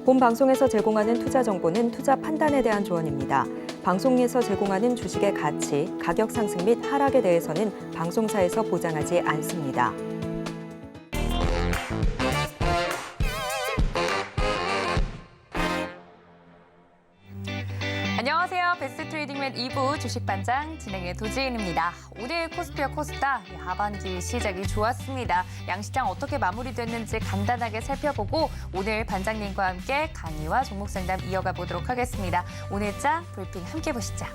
본 방송에서 제공하는 투자 정보는 투자 판단에 대한 조언입니다. 방송에서 제공하는 주식의 가치, 가격 상승 및 하락에 대해서는 방송사에서 보장하지 않습니다. 안녕하세요. 베스트 트레이딩맨 2부 주식반장 진행의 도지은입니다. 오늘 코스피와 코스닥 하반기 시작이 좋았습니다. 양시장 어떻게 마무리됐는지 간단하게 살펴보고 오늘 반장님과 함께 강의와 종목 상담 이어가 보도록 하겠습니다. 오늘장 브리핑 함께 보시죠.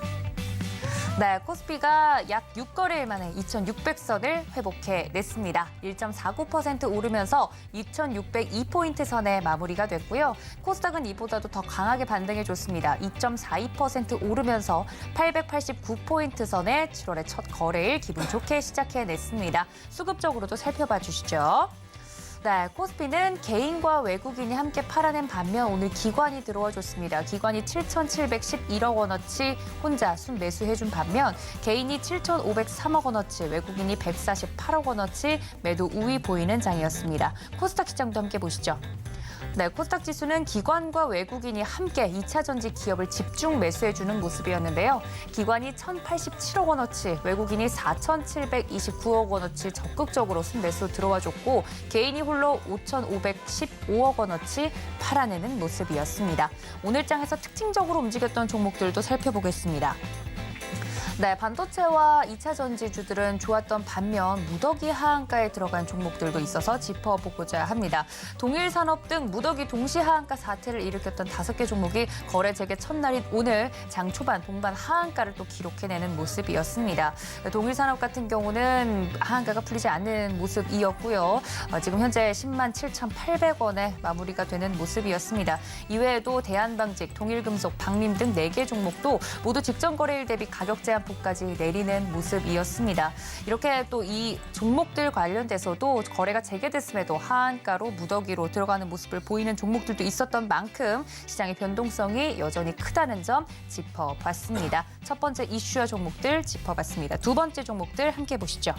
네, 코스피가 약 6거래일 만에 2,600선을 회복해냈습니다. 1.49% 오르면서 2,602포인트 선에 마무리가 됐고요. 코스닥은 이보다도 더 강하게 반등해줬습니다. 2.42% 오르면서 889포인트 선에 7월의 첫 거래일 기분 좋게 시작해냈습니다. 수급적으로도 살펴봐 주시죠. 네, 코스피는 개인과 외국인이 함께 팔아낸 반면 오늘 기관이 들어와줬습니다. 기관이 7,711억 원어치 혼자 순매수해준 반면 개인이 7,503억 원어치, 외국인이 148억 원어치 매도 우위 보이는 장이었습니다. 코스닥 시장도 함께 보시죠. 네, 코스닥 지수는 기관과 외국인이 함께 2차 전지 기업을 집중 매수해주는 모습이었는데요. 기관이 1,087억 원어치, 외국인이 4,729억 원어치 적극적으로 순매수 들어와줬고 개인이 홀로 5,515억 원어치 팔아내는 모습이었습니다. 오늘 장에서 특징적으로 움직였던 종목들도 살펴보겠습니다. 네, 반도체와 2차 전지주들은 좋았던 반면 무더기 하한가에 들어간 종목들도 있어서 짚어보고자 합니다. 동일산업 등 무더기 동시 하한가 사태를 일으켰던 5개 종목이 거래 재개 첫날인 오늘 장 초반 동반 하한가를 또 기록해내는 모습이었습니다. 동일산업 같은 경우는 하한가가 풀리지 않는 모습이었고요. 지금 현재 10만 7,800원에 마무리가 되는 모습이었습니다. 이외에도 대한방직, 동일금속, 박림 등 4개 종목도 모두 직전 거래일 대비 가격 제한 까지 내리는 모습이었습니다. 이렇게 또 이 종목들 관련돼서도 거래가 재개됐음에도 하한가로 무더기로 들어가는 모습을 보이는 종목들도 있었던 만큼 시장의 변동성이 여전히 크다는 점 짚어봤습니다. 첫 번째 이슈와 종목들 짚어봤습니다. 두 번째 종목들 함께 보시죠.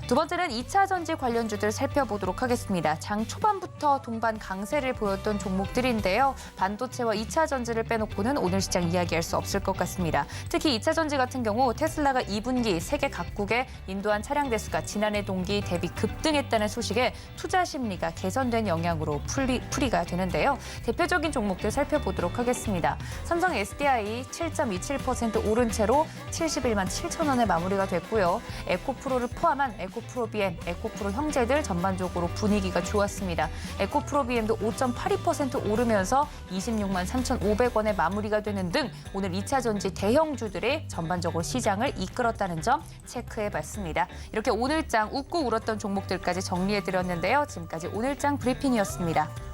두 번째는 2차 전지 관련주들 살펴보도록 하겠습니다. 장 초반부터 동반 강세를 보였던 종목들인데요. 반도체와 2차 전지를 빼놓고는 오늘 시장 이야기할 수 없을 것 같습니다. 특히 2차 전지 같은 경우 테슬라가 2분기 세계 각국에 인도한 차량 대수가 지난해 동기 대비 급등했다는 소식에 투자 심리가 개선된 영향으로 풀이가 되는데요. 대표적인 종목들 살펴보도록 하겠습니다. 삼성 SDI 7.27% 오른 채로 71만 7천 원에 마무리가 됐고요. 에코프로를 포함한 에코프로비엠, 에코프로 형제들 전반적으로 분위기가 좋았습니다. 에코프로비엠도 5.82% 오르면서 26만 3,500원에 마무리가 되는 등 오늘 2차 전지 대형주들이 전반적으로 시장을 이끌었다는 점 체크해봤습니다. 이렇게 오늘장 웃고 울었던 종목들까지 정리해드렸는데요. 지금까지 오늘장 브리핑이었습니다.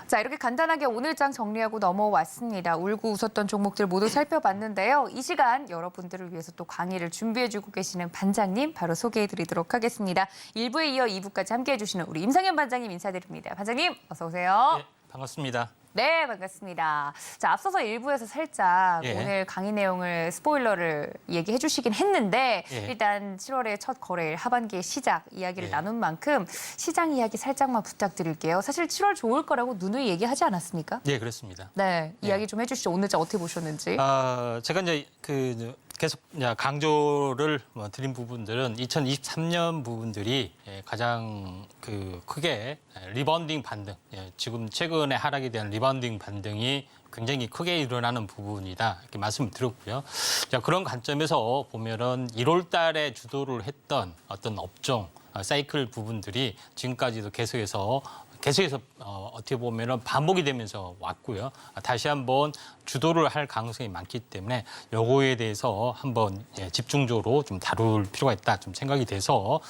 자, 이렇게 간단하게 오늘장 정리하고 넘어왔습니다. 울고 웃었던 종목들 모두 살펴봤는데요. 이 시간 여러분들을 위해서 또 강의를 준비해주고 계시는 반장님 바로 소개해드리도록 하겠습니다. 1부에 이어 2부까지 함께해 주시는 우리 임상현 반장님 인사드립니다. 반장님 어서 오세요. 네, 반갑습니다. 네, 반갑습니다. 자, 앞서서 1부에서 살짝 예. 오늘 강의 내용을 스포일러를 얘기해 주시긴 했는데 예. 일단 7월의 첫 거래일 하반기의 시작 이야기를 예. 나눈 만큼 시장 이야기 살짝만 부탁드릴게요. 사실 7월 좋을 거라고 누누이 얘기하지 않았습니까? 네, 그렇습니다. 네, 이야기 좀 해주시죠. 오늘 장 어떻게 보셨는지. 제가 이제 계속 강조를 드린 부분들은 2023년 부분들이 가장 크게 리바운딩 반등, 지금 최근에 하락에 대한 리바운딩 반등이 굉장히 크게 일어나는 부분이다 이렇게 말씀을 드렸고요. 자, 그런 관점에서 보면은 1월 달에 주도를 했던 어떤 업종 사이클 부분들이 지금까지도 계속해서 어떻게 보면은 반복이 되면서 왔고요. 다시 한번 주도를 할 가능성이 많기 때문에 요거에 대해서 한번 집중적으로 좀 다룰 필요가 있다 좀 생각이 돼서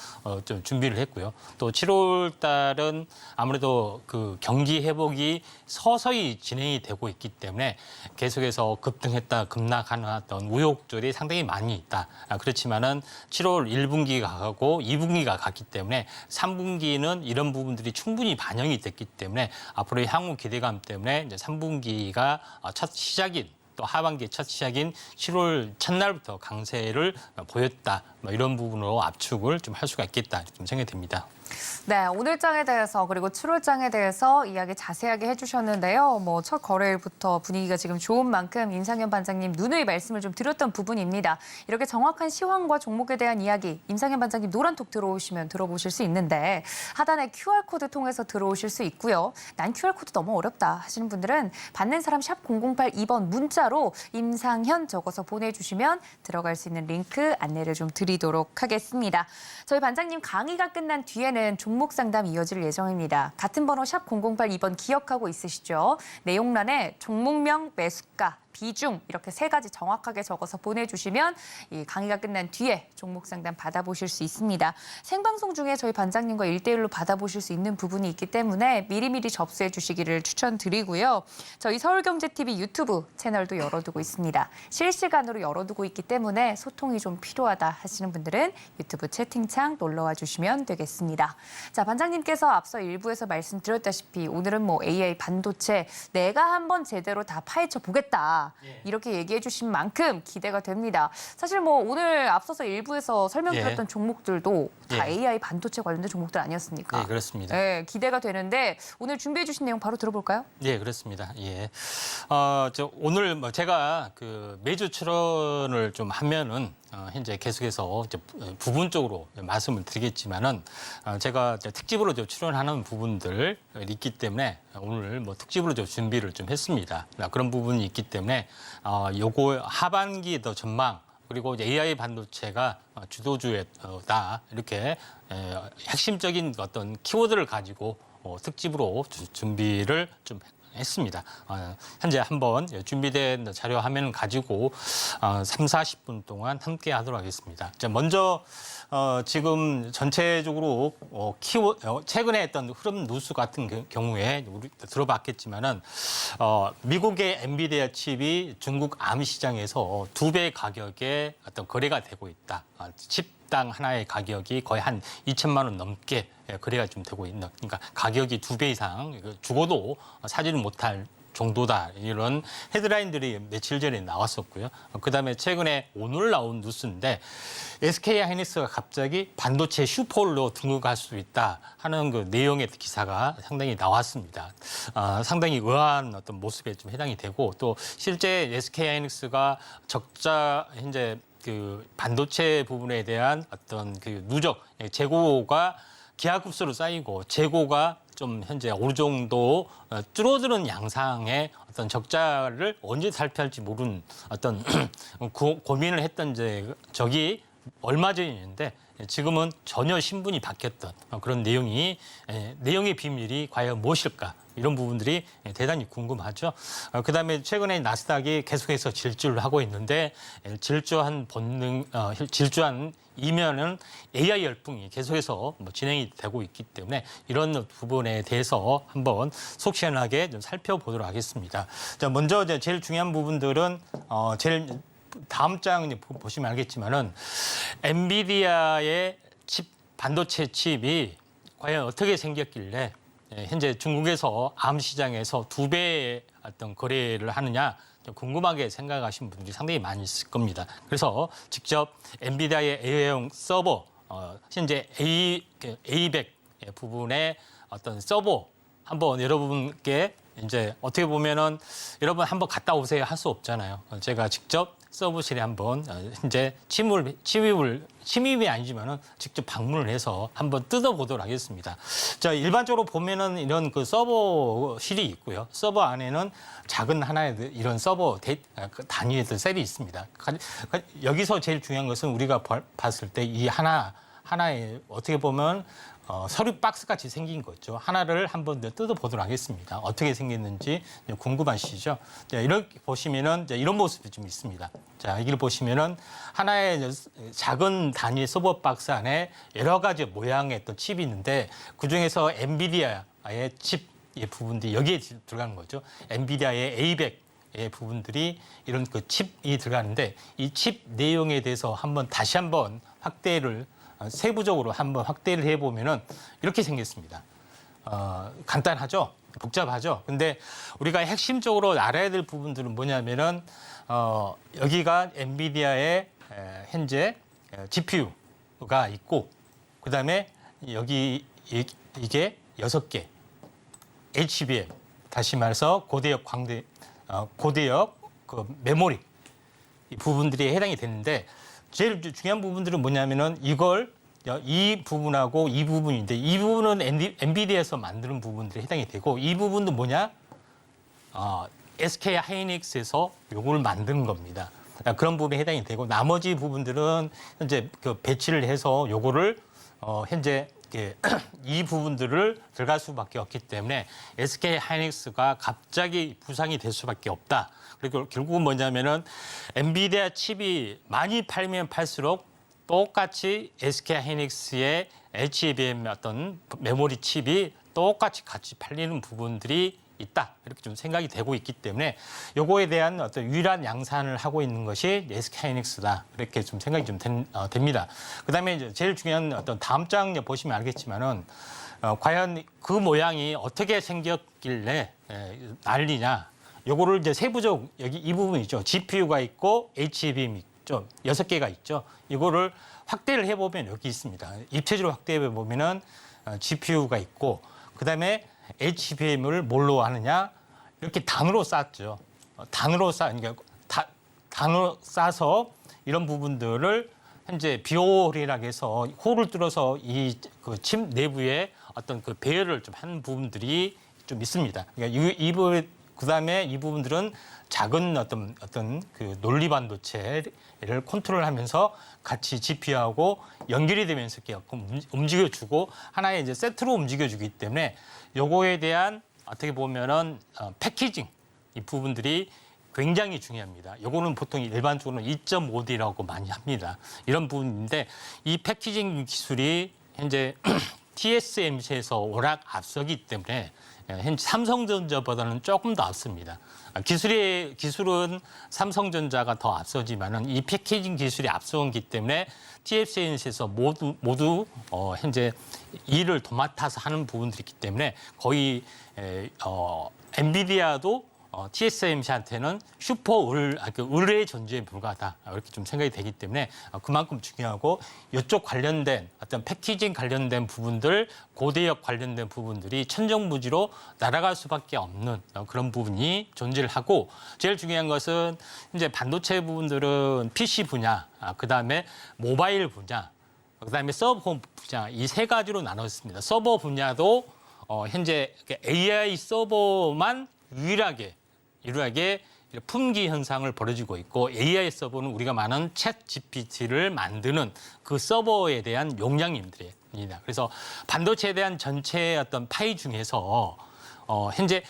좀 준비를 했고요. 또 7월 달은 아무래도 그 경기 회복이 서서히 진행이 되고 있기 때문에 계속해서 급등했다 급락하는 어떤 우욕들이 상당히 많이 있다. 그렇지만은 7월 1분기가 가고 2분기가 갔기 때문에 3분기는 이런 부분들이 충분히 반영이 됐기 때문에 앞으로의 향후 기대감 때문에 이제 3분기가 첫 시작인 또 하반기 첫 시작인 7월 첫날부터 강세를 보였다. 뭐 이런 부분으로 압축을 좀 할 수가 있겠다 좀 생각이 듭니다. 네, 오늘장에 대해서 그리고 7월장에 대해서 이야기 자세하게 해주셨는데요. 뭐 첫 거래일부터 분위기가 지금 좋은 만큼 임상현 반장님 누누이 말씀을 좀 드렸던 부분입니다. 이렇게 정확한 시황과 종목에 대한 이야기 임상현 반장님 노란톡 들어오시면 들어보실 수 있는데 하단에 QR코드 통해서 들어오실 수 있고요. 난 QR코드 너무 어렵다 하시는 분들은 받는 사람 샵 0082번 문자로 임상현 적어서 보내주시면 들어갈 수 있는 링크 안내를 좀 드리도록 하겠습니다. 저희 반장님 강의가 끝난 뒤에는 종목 상담 이어질 예정입니다. 같은 번호 샵 0082번 기억하고 있으시죠? 내용란에 종목명, 매수가, 비중 이렇게 3가지 정확하게 적어서 보내주시면 이 강의가 끝난 뒤에 종목 상담 받아보실 수 있습니다. 생방송 중에 저희 반장님과 1대1로 받아보실 수 있는 부분이 있기 때문에 미리미리 접수해 주시기를 추천드리고요. 저희 서울경제TV 유튜브 채널도 열어두고 있습니다. 실시간으로 열어두고 있기 때문에 소통이 좀 필요하다 하시는 분들은 유튜브 채팅창 놀러와 주시면 되겠습니다. 자, 반장님께서 앞서 일부에서 말씀드렸다시피 오늘은 뭐 AI 반도체 내가 한번 제대로 다 파헤쳐 보겠다. 이렇게 얘기해 주신 만큼 기대가 됩니다. 사실 뭐 오늘 앞서서 일부에서 설명드렸던 종목들도 다 AI 반도체 관련된 종목들 아니었습니까? 네, 그렇습니다. 네, 기대가 되는데 오늘 준비해 주신 내용 바로 들어볼까요? 네, 그렇습니다. 예. 오늘 뭐 제가 그 매주 출연을 좀 하면은 현재 계속해서 이제 부분적으로 말씀을 드리겠지만은 제가 이제 특집으로 좀 출연하는 부분들 있기 때문에 오늘 뭐 특집으로 좀 준비를 좀 했습니다. 그런 부분이 있기 때문에 요거 하반기 더 전망 그리고 이제 AI 반도체가 주도주다 이렇게 핵심적인 어떤 키워드를 가지고 특집으로 준비를 좀 했습니다. 현재 한번 준비된 자료 화면을 가지고 3, 40분 동안 함께 하도록 하겠습니다. 자, 먼저 지금 전체적으로 최근에 했던 흐름 누수 같은 경우에 우리 들어봤겠지만은 미국의 엔비디아 칩이 중국 암 시장에서 2배 가격에 어떤 거래가 되고 있다. 칩당 하나의 가격이 거의 한 2천만 원 넘게 거래가 좀 되고 있는. 그러니까 가격이 2배 이상 죽어도 사지는 못할 정도다. 이런 헤드라인들이 며칠 전에 나왔었고요. 그다음에 최근에 오늘 나온 뉴스인데 SK 하이닉스가 갑자기 반도체 슈퍼홀로 등극할 수 있다 하는 그 내용의 기사가 상당히 나왔습니다. 상당히 의아한 어떤 모습에 좀 해당이 되고 또 실제 SK 하이닉스가 적자 현재 그 반도체 부분에 대한 어떤 그 누적 재고가 기하급수로 쌓이고 재고가 좀 현재 어느 정도 줄어드는 양상의 어떤 적자를 언제 살펴할지 모르는 어떤 고민을 했던 적이 얼마 전이었는데 지금은 전혀 신분이 바뀌었던 그런 내용의 비밀이 과연 무엇일까? 이런 부분들이 대단히 궁금하죠. 그다음에 최근에 나스닥이 계속해서 질주를 하고 있는데 질주한 이면은 AI 열풍이 계속해서 진행이 되고 있기 때문에 이런 부분에 대해서 한번 속 시원하게 좀 살펴보도록 하겠습니다. 자, 먼저 이제 제일 중요한 부분들은 제일 다음 장 보시면 알겠지만은 엔비디아의 반도체 칩이 과연 어떻게 생겼길래 현재 중국에서 암 시장에서 2배의 어떤 거래를 하느냐 궁금하게 생각하시는 분들이 상당히 많이 있을 겁니다. 그래서 직접 엔비디아의 AI용 서버 현재 A100 부분의 어떤 서버 한번 여러분께 이제 어떻게 보면은 여러분 한번 갔다 오세요 할 수 없잖아요. 제가 직접 서버실에 한번 현재 침입이 아니지만은 직접 방문을 해서 한번 뜯어보도록 하겠습니다. 자, 일반적으로 보면은 이런 그 서버실이 있고요. 서버 안에는 작은 하나의 이런 서버 단위의 셀이 있습니다. 여기서 제일 중요한 것은 우리가 봤을 때 이 하나의 어떻게 보면 서류 박스 같이 생긴 거죠. 하나를 한번 뜯어보도록 하겠습니다. 어떻게 생겼는지 궁금하시죠? 자, 이렇게 보시면은 이런 모습이 좀 있습니다. 자, 여기를 보시면은 하나의 작은 단위 서버 박스 안에 여러 가지 모양의 또 칩이 있는데 그 중에서 엔비디아의 칩 부분들이 여기에 들어가는 거죠. 엔비디아의 A100의 부분들이 이런 그 칩이 들어가는데 이 칩 내용에 대해서 다시 한번 세부적으로 한번 확대를 해보면은 이렇게 생겼습니다. 간단하죠? 복잡하죠? 근데 우리가 핵심적으로 알아야 될 부분들은 뭐냐면은 여기가 엔비디아의 현재 GPU가 있고 그다음에 여기 이게 6개 HBM 다시 말해서 고대역 그 메모리 이 부분들이 해당이 되는데 제일 중요한 부분들은 뭐냐면은 이 부분하고 이 부분인데 이 부분은 엔비디아에서 만드는 부분들이 해당이 되고 이 부분도 뭐냐? SK 하이닉스에서 요걸 만드는 겁니다. 그런 부분에 해당이 되고 나머지 부분들은 현재 그 배치를 해서 요거를 현재 이 부분들을 들어갈 수밖에 없기 때문에 SK 하이닉스가 갑자기 부상이 될 수밖에 없다. 그리고 결국은 뭐냐면은 엔비디아 칩이 많이 팔면 팔수록 똑같이 SK 하이닉스의 HBM 어떤 메모리 칩이 똑같이 같이 팔리는 부분들이 있다. 이렇게 좀 생각이 되고 있기 때문에 요거에 대한 어떤 유일한 양산을 하고 있는 것이 SK 하이닉스다. 이렇게 좀 생각이 좀 됩니다. 그다음에 이제 제일 중요한 어떤 다음 장 보시면 알겠지만은 과연 그 모양이 어떻게 생겼길래 난리냐. 요거를 이제 세부적 여기 이 부분 있죠. GPU가 있고 HBM 있죠. 6개가 있죠. 이거를 확대를 해보면 여기 있습니다. 입체적으로 확대해 보면은 GPU가 있고 그다음에 HBM을 뭘로 하느냐? 이렇게 단으로 쌓죠. 단으로 싸서 이런 부분들을 현재 비홀이라고 해서 홀을 뚫어서 이 그 칩 내부에 어떤 그 배열을 좀 한 부분들이 좀 있습니다. 그러니까 그다음에 이 부분들은 작은 어떤 그 논리 반도체를 컨트롤하면서 같이 GPU하고 연결이 되면서 이렇게 움직여주고 하나의 이제 세트로 움직여주기 때문에 요거에 대한 어떻게 보면은 패키징 이 부분들이 굉장히 중요합니다. 요거는 보통 일반적으로는 2.5D라고 많이 합니다. 이런 부분인데 이 패키징 기술이 현재 TSMC에서 워낙 앞서기 때문에 현재 삼성전자보다는 조금 더 앞섭니다. 기술은 삼성전자가 더 앞서지만은 이 패키징 기술이 앞서기 때문에 TSMC에서 모두 현재 일을 도맡아서 하는 부분들이 있기 때문에 거의 엔비디아도 TSMC한테는 의뢰의 존재에 불과하다 이렇게 좀 생각이 되기 때문에 그만큼 중요하고 이쪽 관련된 어떤 패키징 관련된 부분들, 고대역 관련된 부분들이 천정부지로 날아갈 수밖에 없는 그런 부분이 존재를 하고 제일 중요한 것은 이제 반도체 부분들은 PC 분야, 그다음에 모바일 분야, 그다음에 서버 분야 이 세 가지로 나눴습니다. 서버 분야도 현재 AI 서버만 유일하게 품귀 현상을 벌어지고 있고 AI 서버는 우리가 많은 챗 GPT를 만드는 그 서버에 대한 용량입니다. 그래서 반도체에 대한 전체 어떤 파이 중에서 현재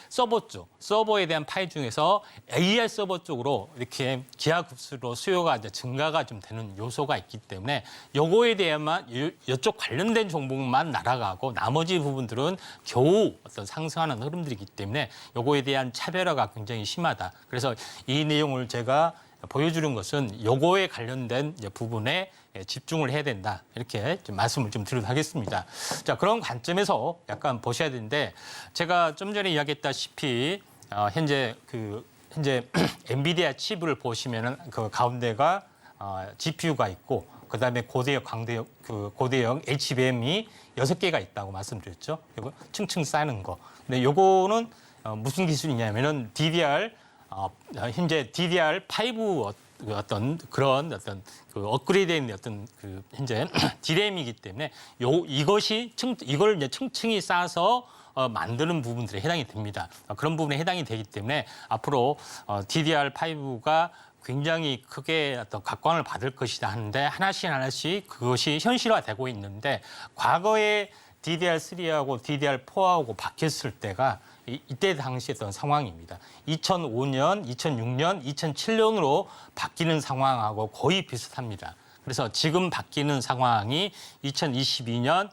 서버에 대한 파이 중에서 AI 서버 쪽으로 이렇게 기하급수로 수요가 이제 증가가 좀 되는 요소가 있기 때문에 요거에 대해만 이쪽 관련된 종목만 날아가고 나머지 부분들은 겨우 어떤 상승하는 흐름들이기 때문에 요거에 대한 차별화가 굉장히 심하다. 그래서 이 내용을 제가 보여주는 것은 요거에 관련된 부분에 집중을 해야 된다. 이렇게 좀 말씀을 좀 드리도록 하겠습니다. 자, 그런 관점에서 약간 보셔야 되는데 제가 좀 전에 이야기했다시피 현재 엔비디아 칩을 보시면은 그 가운데가 GPU가 있고 그다음에 고대역 HBM이 6개가 있다고 말씀드렸죠. 이거 층층 쌓는 거. 근데 요거는 무슨 기술이냐면은 현재 DDR5 어떤 그 업그레이드된 어떤 그 현재 D램이기 때문에 이걸 이제 층층이 쌓아서 만드는 부분들에 해당이 됩니다. 그런 부분에 해당이 되기 때문에 앞으로 DDR5가 굉장히 크게 어떤 각광을 받을 것이다 하는데 하나씩 그것이 현실화되고 있는데 과거에 DDR3하고 DDR4하고 바뀌었을 때가 이때 당시 했던 상황입니다. 2005년, 2006년, 2007년으로 바뀌는 상황하고 거의 비슷합니다. 그래서 지금 바뀌는 상황이 2022년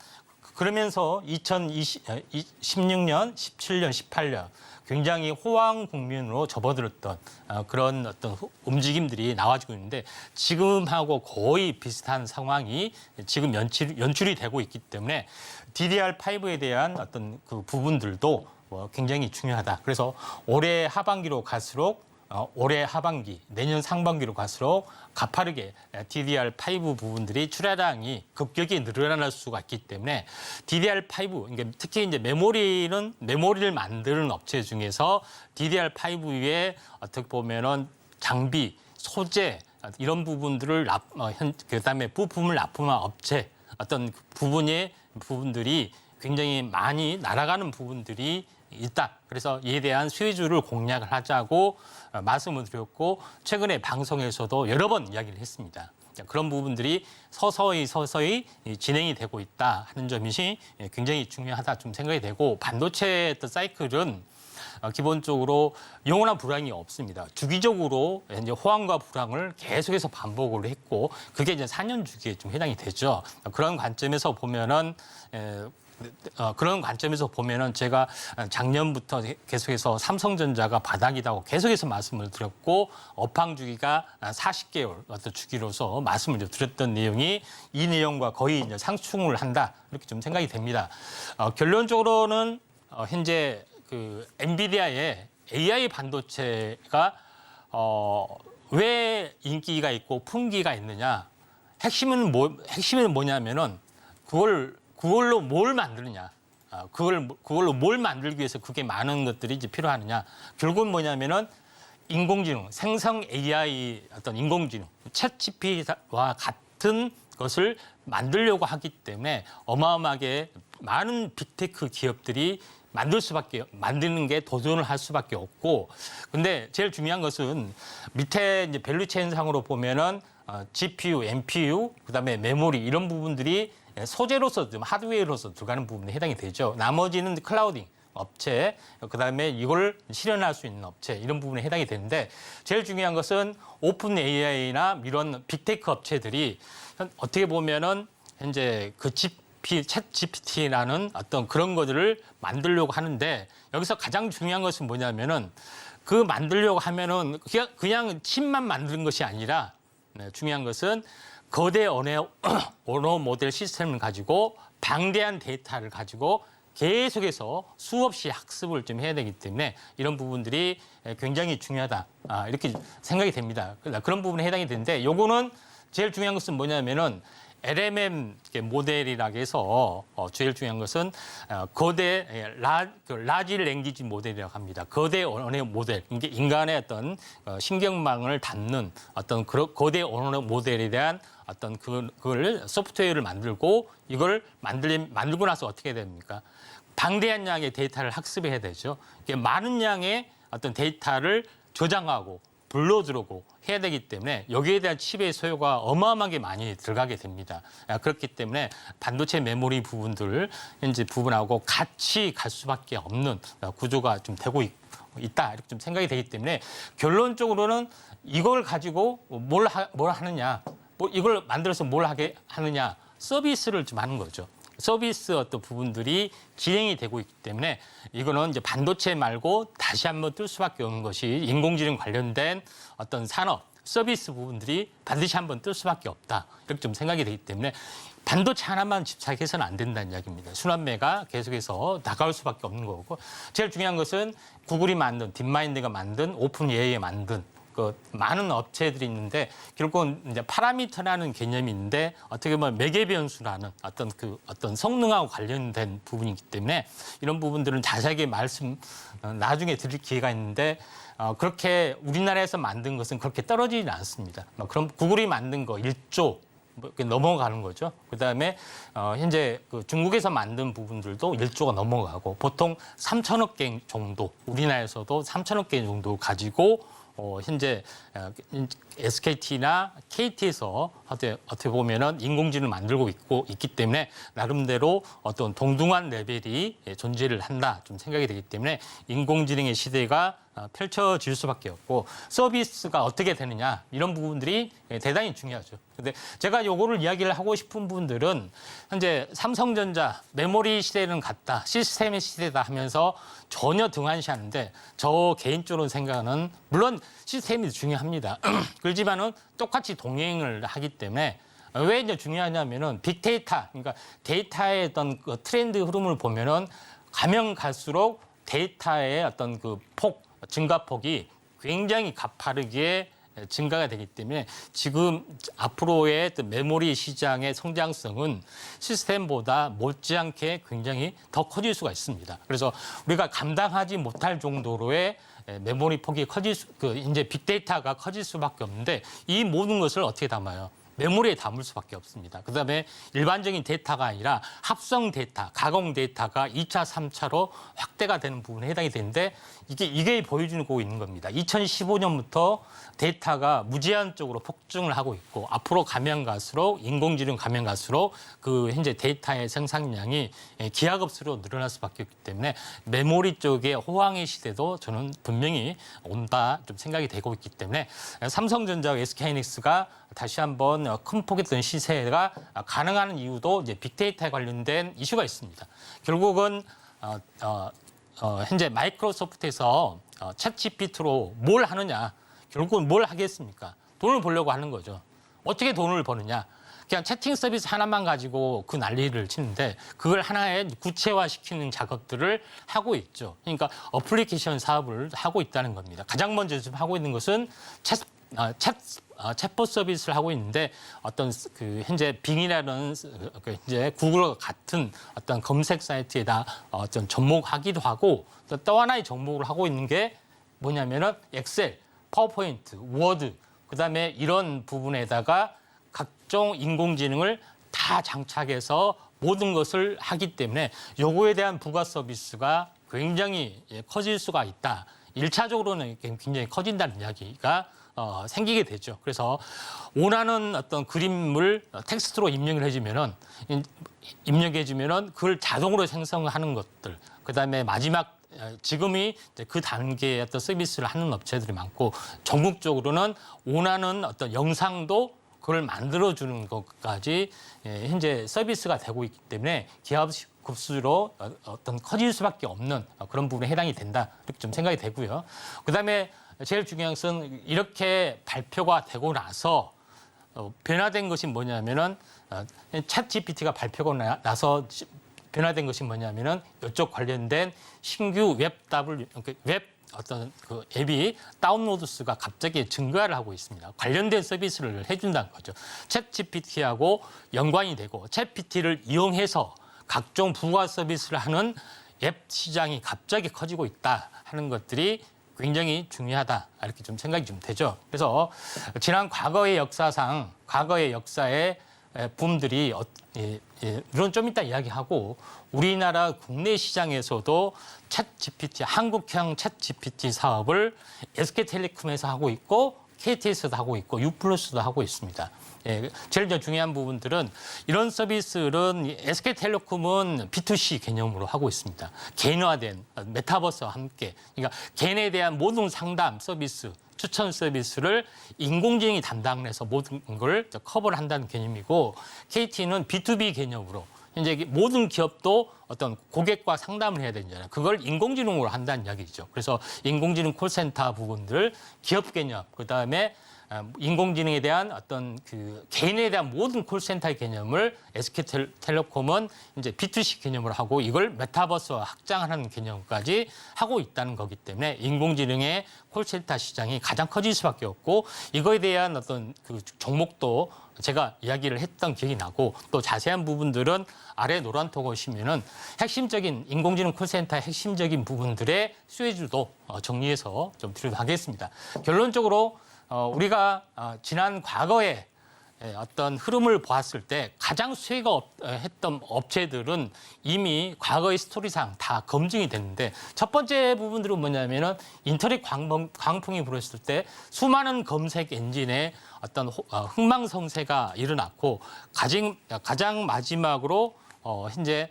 그러면서 2016년, 17년, 18년 굉장히 호황 국면으로 접어들었던 그런 어떤 움직임들이 나와지고 있는데 지금하고 거의 비슷한 상황이 지금 연출이 되고 있기 때문에 DDR5에 대한 어떤 그 부분들도 굉장히 중요하다. 그래서 올해 하반기로 갈수록 올해 하반기, 내년 상반기로 갈수록 가파르게 DDR5 부분들이 출하량이 급격히 늘어날 수가 있기 때문에 DDR5, 그러니까 특히 이제 메모리를 만드는 업체 중에서 DDR5에 어떻게 보면은 장비, 소재 이런 부분들을 그다음에 부품을 납품한 업체 어떤 부분들이 굉장히 많이 날아가는 부분들이 있다. 그래서 이에 대한 수혜주를 공략을 하자고 말씀을 드렸고 최근에 방송에서도 여러 번 이야기를 했습니다. 그런 부분들이 서서히 진행이 되고 있다 하는 점이 굉장히 중요하다 좀 생각이 되고 반도체 사이클은 기본적으로 영원한 불황이 없습니다. 주기적으로 이제 호황과 불황을 계속해서 반복을 했고 그게 이제 4년 주기에 좀 해당이 되죠. 그런 관점에서 보면은 제가 작년부터 계속해서 삼성전자가 바닥이라고 계속해서 말씀을 드렸고 업황 주기가 40개월 어떤 주기로서 말씀을 드렸던 내용이 이 내용과 거의 이제 상충을 한다 이렇게 좀 생각이 됩니다. 결론적으로는 현재 그 엔비디아의 AI 반도체가 왜 인기가 있고 품기가 있느냐? 핵심은 뭐냐면은 그걸로 뭘 만드느냐? 그걸로 뭘 만들기 위해서 그게 많은 것들이 이제 필요하느냐? 결국은 뭐냐면은 인공지능, 생성 AI 어떤 인공지능, 챗GPT와 같은 것을 만들려고 하기 때문에 어마어마하게 많은 빅테크 기업들이 만드는 게 도전을 할 수밖에 없고, 근데 제일 중요한 것은 밑에 이제 밸류체인상으로 보면은 GPU, NPU, 그다음에 메모리 이런 부분들이 소재로서 좀 하드웨어로서 들어가는 부분에 해당이 되죠. 나머지는 클라우딩 업체, 그다음에 이걸 실현할 수 있는 업체 이런 부분에 해당이 되는데 제일 중요한 것은 오픈 AI나 이런 빅테크 업체들이 어떻게 보면은 현재 그 챗 GPT라는 어떤 그런 것들을 만들려고 하는데 여기서 가장 중요한 것은 뭐냐면은 그 만들려고 하면은 그냥 칩만 만드는 것이 아니라 중요한 것은 거대 언어 모델 시스템을 가지고 방대한 데이터를 가지고 계속해서 수없이 학습을 좀 해야 되기 때문에 이런 부분들이 굉장히 중요하다 이렇게 생각이 됩니다. 그런 부분에 해당이 되는데 요거는 제일 중요한 것은 뭐냐면은 LMM 모델이라고 해서 제일 중요한 것은 거대 라지 랭귀지 모델이라고 합니다. 거대 언어 모델, 이게 인간의 어떤 신경망을 담는 어떤 거대 언어 모델에 대한 어떤 그걸 소프트웨어를 만들고 이걸 만들고 나서 어떻게 해야 됩니까? 방대한 양의 데이터를 학습해야 되죠. 이게 많은 양의 어떤 데이터를 저장하고 불러들어오고 해야 되기 때문에 여기에 대한 칩의 소요가 어마어마하게 많이 들어가게 됩니다. 그렇기 때문에 반도체 메모리 부분하고 같이 갈 수밖에 없는 구조가 좀 되고 있다 이렇게 좀 생각이 되기 때문에 결론적으로는 이걸 가지고 뭘 하느냐, 이걸 만들어서 뭘 하게 하느냐, 서비스를 좀 하는 거죠. 서비스 어떤 부분들이 진행이 되고 있기 때문에 이거는 이제 반도체 말고 다시 한번 뜰 수밖에 없는 것이 인공지능 관련된 어떤 산업, 서비스 부분들이 반드시 한번 뜰 수밖에 없다. 이렇게 좀 생각이 되기 때문에 반도체 하나만 집착해서는 안 된다는 이야기입니다. 순환매가 계속해서 나갈 수밖에 없는 거고 제일 중요한 것은 구글이 만든, 딥마인드가 만든, 오픈 AI가 만든 그 많은 업체들이 있는데 결국은 이제 파라미터라는 개념이 있는데 어떻게 보면 매개 변수라는 어떤 성능하고 관련된 부분이기 때문에 이런 부분들은 자세하게 나중에 드릴 기회가 있는데 그렇게 우리나라에서 만든 것은 그렇게 떨어지지 않습니다. 그럼 구글이 만든 거 1조 넘어가는 거죠. 그다음에 현재 그 중국에서 만든 부분들도 1조가 넘어가고 보통 3천억 개 정도 우리나라에서도 3천억 개 정도 가지고 현재 SKT나 KT에서 어떻게 보면은 인공지능을 만들고 있기 때문에 나름대로 어떤 동등한 레벨이 존재를 한다 좀 생각이 되기 때문에 인공지능의 시대가 펼쳐질 수밖에 없고 서비스가 어떻게 되느냐 이런 부분들이 대단히 중요하죠. 근데 제가 요거를 이야기를 하고 싶은 분들은 현재 삼성전자 메모리 시대는 같다, 시스템의 시대다 하면서 전혀 등한시하는데 저 개인적으로 생각은 물론 시스템이 중요합니다. 그렇지만은 똑같이 동행을 하기 때문에 왜 이제 중요하냐면은 빅데이터, 그러니까 데이터의 어떤 그 트렌드 흐름을 보면은 가면 갈수록 데이터의 어떤 그 증가폭이 굉장히 가파르게 증가가 되기 때문에 지금 앞으로의 어떤 메모리 시장의 성장성은 시스템보다 못지않게 굉장히 더 커질 수가 있습니다. 그래서 우리가 감당하지 못할 정도로의 메모리 폭이 이제 빅데이터가 커질 수밖에 없는데 이 모든 것을 어떻게 담아요? 메모리에 담을 수밖에 없습니다. 그다음에 일반적인 데이터가 아니라 합성 데이터, 가공 데이터가 2차, 3차로 확대가 되는 부분에 해당이 되는데 이게 보여주고 있는 겁니다. 2015년부터 데이터가 무제한적으로 폭증을 하고 있고 앞으로 가면 갈수록 인공지능 가면 갈수록 그 현재 데이터의 생산량이 기하급수로 늘어날 수밖에 없기 때문에 메모리 쪽의 호황의 시대도 저는 분명히 온다 좀 생각이 되고 있기 때문에 삼성전자와 SK하이닉스가 다시 한번 큰 폭의 어떤 시세가 가능한 이유도 이제 빅데이터에 관련된 이슈가 있습니다. 결국은 현재 마이크로소프트에서 챗 GPT로 뭘 하느냐, 결국은 뭘 하겠습니까? 돈을 벌려고 하는 거죠. 어떻게 돈을 버느냐? 그냥 채팅 서비스 하나만 가지고 그 난리를 치는데 그걸 하나의 구체화시키는 작업들을 하고 있죠. 그러니까 어플리케이션 사업을 하고 있다는 겁니다. 가장 먼저 지금 하고 있는 것은 챗봇 서비스를 하고 있는데 어떤 그 현재 빙이라는 이제 구글과 같은 어떤 검색 사이트에다 어떤 접목하기도 하고 또 하나의 접목을 하고 있는 게 뭐냐면은 엑셀, 파워포인트, 워드 그다음에 이런 부분에다가 각종 인공지능을 다 장착해서 모든 것을 하기 때문에 요거에 대한 부가 서비스가 굉장히 커질 수가 있다. 1차적으로는 굉장히 커진다는 이야기가 생기게 되죠. 그래서 원하는 어떤 그림을 텍스트로 입력해주면은 그걸 자동으로 생성하는 것들. 그다음에 마지막 지금이 그 단계의 어떤 서비스를 하는 업체들이 많고 전국적으로는 원하는 어떤 영상도 그걸 만들어주는 것까지 현재 서비스가 되고 있기 때문에 기업 급수로 어떤 커질 수밖에 없는 그런 부분에 해당이 된다 이렇게 좀 생각이 되고요. 그다음에 제일 중요한 것은 이렇게 발표가 되고 나서 변화된 것이 뭐냐면은 챗 GPT가 발표가 나서 변화된 것이 뭐냐면은 이쪽 관련된 신규 웹 어떤 그 앱이 다운로드 수가 갑자기 증가를 하고 있습니다. 관련된 서비스를 해준다는 거죠. 챗 GPT하고 연관이 되고 챗 GPT를 이용해서 각종 부가 서비스를 하는 앱 시장이 갑자기 커지고 있다 하는 것들이 굉장히 중요하다 이렇게 좀 생각이 좀 되죠. 그래서 지난 과거의 역사의 붐들이 이런 좀 이따 이야기하고 우리나라 국내 시장에서도 챗 GPT 한국형 챗 GPT 사업을 SK텔레콤에서 하고 있고 KT에서도 하고 있고 U+도 하고 있습니다. 제일 중요한 부분들은 이런 서비스는 SK텔레콤은 B2C 개념으로 하고 있습니다. 개인화된 메타버스와 함께 그러니까 개인에 대한 모든 상담 서비스 추천 서비스를 인공지능이 담당해서 모든 걸 커버를 한다는 개념이고 KT는 B2B 개념으로 현재 모든 기업도 어떤 고객과 상담을 해야 되잖아요. 그걸 인공지능으로 한다는 이야기죠. 그래서 인공지능 콜센터 부분들, 기업 개념, 그다음에 인공지능에 대한 어떤 그 개인에 대한 모든 콜센터의 개념을 SK텔레콤은 이제 B2C 개념으로 하고 이걸 메타버스와 확장하는 개념까지 하고 있다는 거기 때문에 인공지능의 콜센터 시장이 가장 커질 수밖에 없고 이거에 대한 어떤 그 종목도 제가 이야기를 했던 기억이 나고 또 자세한 부분들은 아래 노란톡 오시면은 핵심적인 인공지능 콜센터의 핵심적인 부분들의 수혜주도 정리해서 좀 드리도록 하겠습니다. 결론적으로 우리가 지난 과거에 어떤 흐름을 보았을 때 가장 수혜가 했던 업체들은 이미 과거의 스토리상 다 검증이 됐는데 첫 번째 부분들은 뭐냐면은 인터넷 광풍이 불었을 때 수많은 검색 엔진에 어떤 흥망성쇠가 일어났고 가장 마지막으로 현재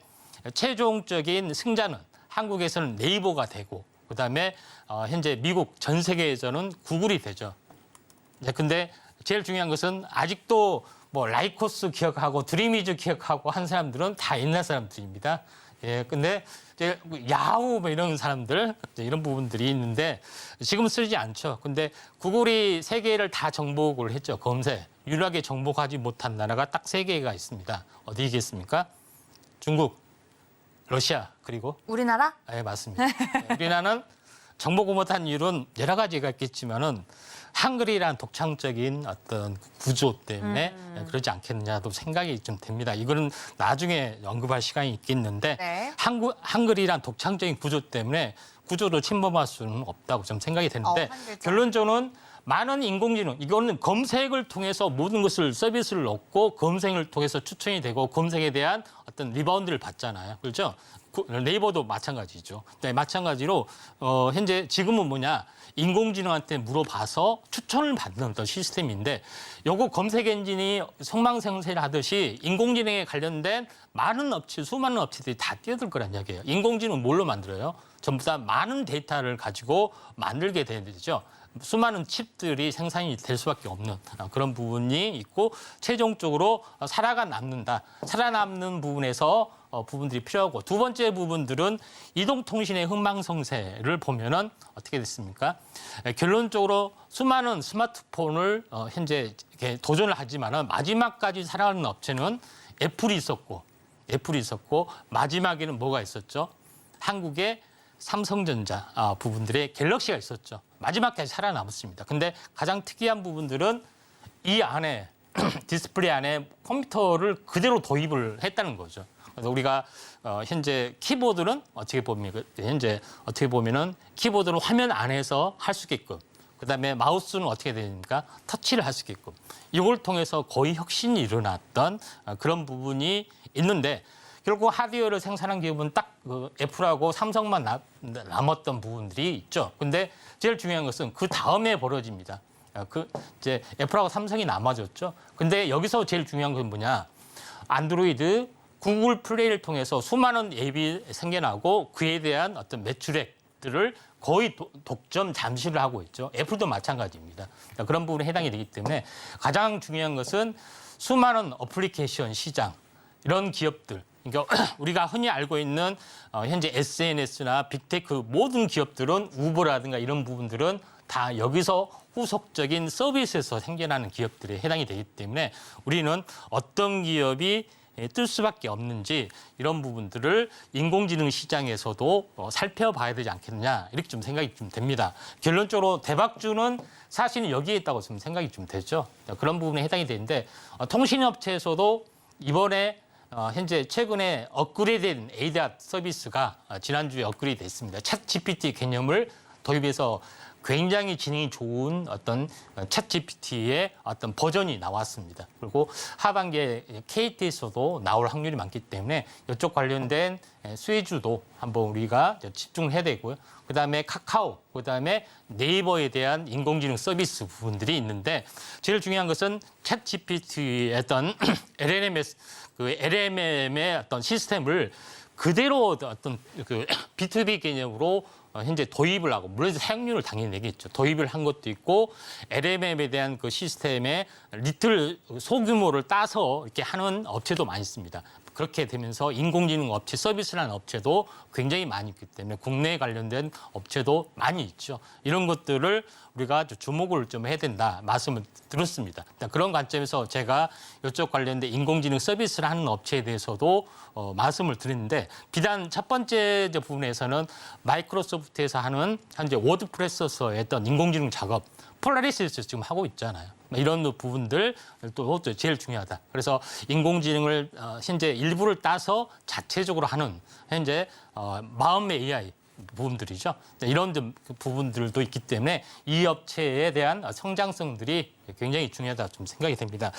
최종적인 승자는 한국에서는 네이버가 되고 그다음에 현재 미국 전 세계에서는 구글이 되죠. 근데 제일 중요한 것은 아직도 뭐 라이코스 기억하고 드림이즈 기억하고 한 사람들은 다 옛날 사람들입니다. 근데 이제 야후 뭐 이런 사람들 이런 부분들이 있는데 지금 쓰지 않죠. 근데 구글이 세 개를 다 정복을 했죠. 검색 유일하게 정복하지 못한 나라가 딱 세 개가 있습니다. 어디겠습니까? 중국, 러시아 그리고 우리나라? 네, 맞습니다. 우리나라는 정보고 못한 이유는 여러 가지가 있겠지만은 한글이란 독창적인 어떤 구조 때문에 그러지 않겠느냐도 생각이 좀 됩니다. 이거는 나중에 언급할 시간이 있겠는데 네. 한글이란 독창적인 구조 때문에 구조를 침범할 수는 없다고 좀 생각이 되는데 한글자. 결론적으로는 많은 인공지능, 이거는 검색을 통해서 모든 것을 서비스를 얻고 검색을 통해서 추천이 되고 검색에 대한 어떤 리바운드를 받잖아요. 그렇죠? 네이버도 마찬가지죠. 네, 마찬가지로 현재 지금은 뭐냐? 인공지능한테 물어봐서 추천을 받는 어떤 시스템인데 요거 검색 엔진이 성망생세를 하듯이 인공지능에 관련된 많은 업체, 수많은 업체들이 다 뛰어들 거란 이야기예요. 인공지능은 뭘로 만들어요? 전부 다 많은 데이터를 가지고 만들게 되죠. 수많은 칩들이 생산이 될 수밖에 없는 그런 부분이 있고 최종적으로 살아남는다. 살아남는 부분에서 부분들이 필요하고 두 번째 부분들은 이동통신의 흥망성쇠를 보면은 어떻게 됐습니까? 결론적으로 수많은 스마트폰을 현재 이렇게 도전을 하지만은 마지막까지 살아가는 업체는 애플이 있었고 마지막에는 뭐가 있었죠? 한국의 삼성전자 부분들의 갤럭시가 있었죠. 마지막까지 살아남았습니다. 근데 가장 특이한 부분들은 이 안에 디스플레이 안에 컴퓨터를 그대로 도입을 했다는 거죠. 그래서 우리가 현재 키보드는 어떻게 보면은 키보드는 화면 안에서 할 수 있게끔, 그다음에 마우스는 어떻게 되니까 터치를 할 수 있게끔 이걸 통해서 거의 혁신이 일어났던 그런 부분이 있는데 결국 하드웨어를 생산한 기업은 딱 애플하고 삼성만 남았던 부분들이 있죠. 근데 제일 중요한 것은 그 다음에 벌어집니다. 이제 애플하고 삼성이 남아졌죠. 근데 여기서 제일 중요한 건 뭐냐? 안드로이드, 구글 플레이를 통해서 수많은 앱이 생겨나고 그에 대한 어떤 매출액들을 거의 독점 잠시를 하고 있죠. 애플도 마찬가지입니다. 그런 부분에 해당이 되기 때문에 가장 중요한 것은 수많은 어플리케이션 시장, 이런 기업들, 그러니까 우리가 흔히 알고 있는 현재 SNS나 빅테크 모든 기업들은 우버라든가 이런 부분들은 다 여기서 후속적인 서비스에서 생겨나는 기업들에 해당이 되기 때문에 우리는 어떤 기업이 뜰 수밖에 없는지 이런 부분들을 인공지능 시장에서도 살펴봐야 되지 않겠느냐 이렇게 좀 생각이 좀 됩니다. 결론적으로 대박주는 사실은 여기에 있다고 좀 생각이 좀 되죠. 그런 부분에 해당이 되는데 통신업체에서도 이번에 현재 최근에 업그레이드된 ADA 서비스가 지난주에 업그레이드 됐습니다. 챗 GPT 개념을 도입해서 굉장히 기능이 좋은 어떤 챗 GPT의 어떤 버전이 나왔습니다. 그리고 하반기에 KT에서도 나올 확률이 많기 때문에 이쪽 관련된 수혜주도 한번 우리가 집중해야 되고요. 그다음에 카카오, 그다음에 네이버에 대한 인공지능 서비스 부분들이 있는데 제일 중요한 것은 챗 GPT의 어떤 LLM의 어떤 시스템을 그대로 어떤 그 B2B 개념으로 현재 도입을 하고 물론 사용료를 당연히 내겠죠. 도입을 한 것도 있고 LLM에 대한 그 시스템의 리틀 소규모를 따서 이렇게 하는 업체도 많이 있습니다. 그렇게 되면서 인공지능 업체, 서비스라는 업체도 굉장히 많이 있기 때문에 국내에 관련된 업체도 많이 있죠. 이런 것들을 우리가 주목을 좀 해야 된다 말씀을 드렸습니다. 그런 관점에서 제가 이쪽 관련된 인공지능 서비스를 하는 업체에 대해서도 말씀을 드렸는데 비단 첫 번째 부분에서는 마이크로소프트에서 하는 현재 워드프레스에서 했던 인공지능 작업 폴라리스에서 지금 하고 있잖아요. 이런 부분들 또 제일 중요하다. 그래서 인공지능을 현재 일부를 따서 자체적으로 하는 현재 마음의 AI 부분들이죠. 이런 부분들도 있기 때문에 이 업체에 대한 성장성들이 굉장히 중요하다 좀 생각이 됩니다.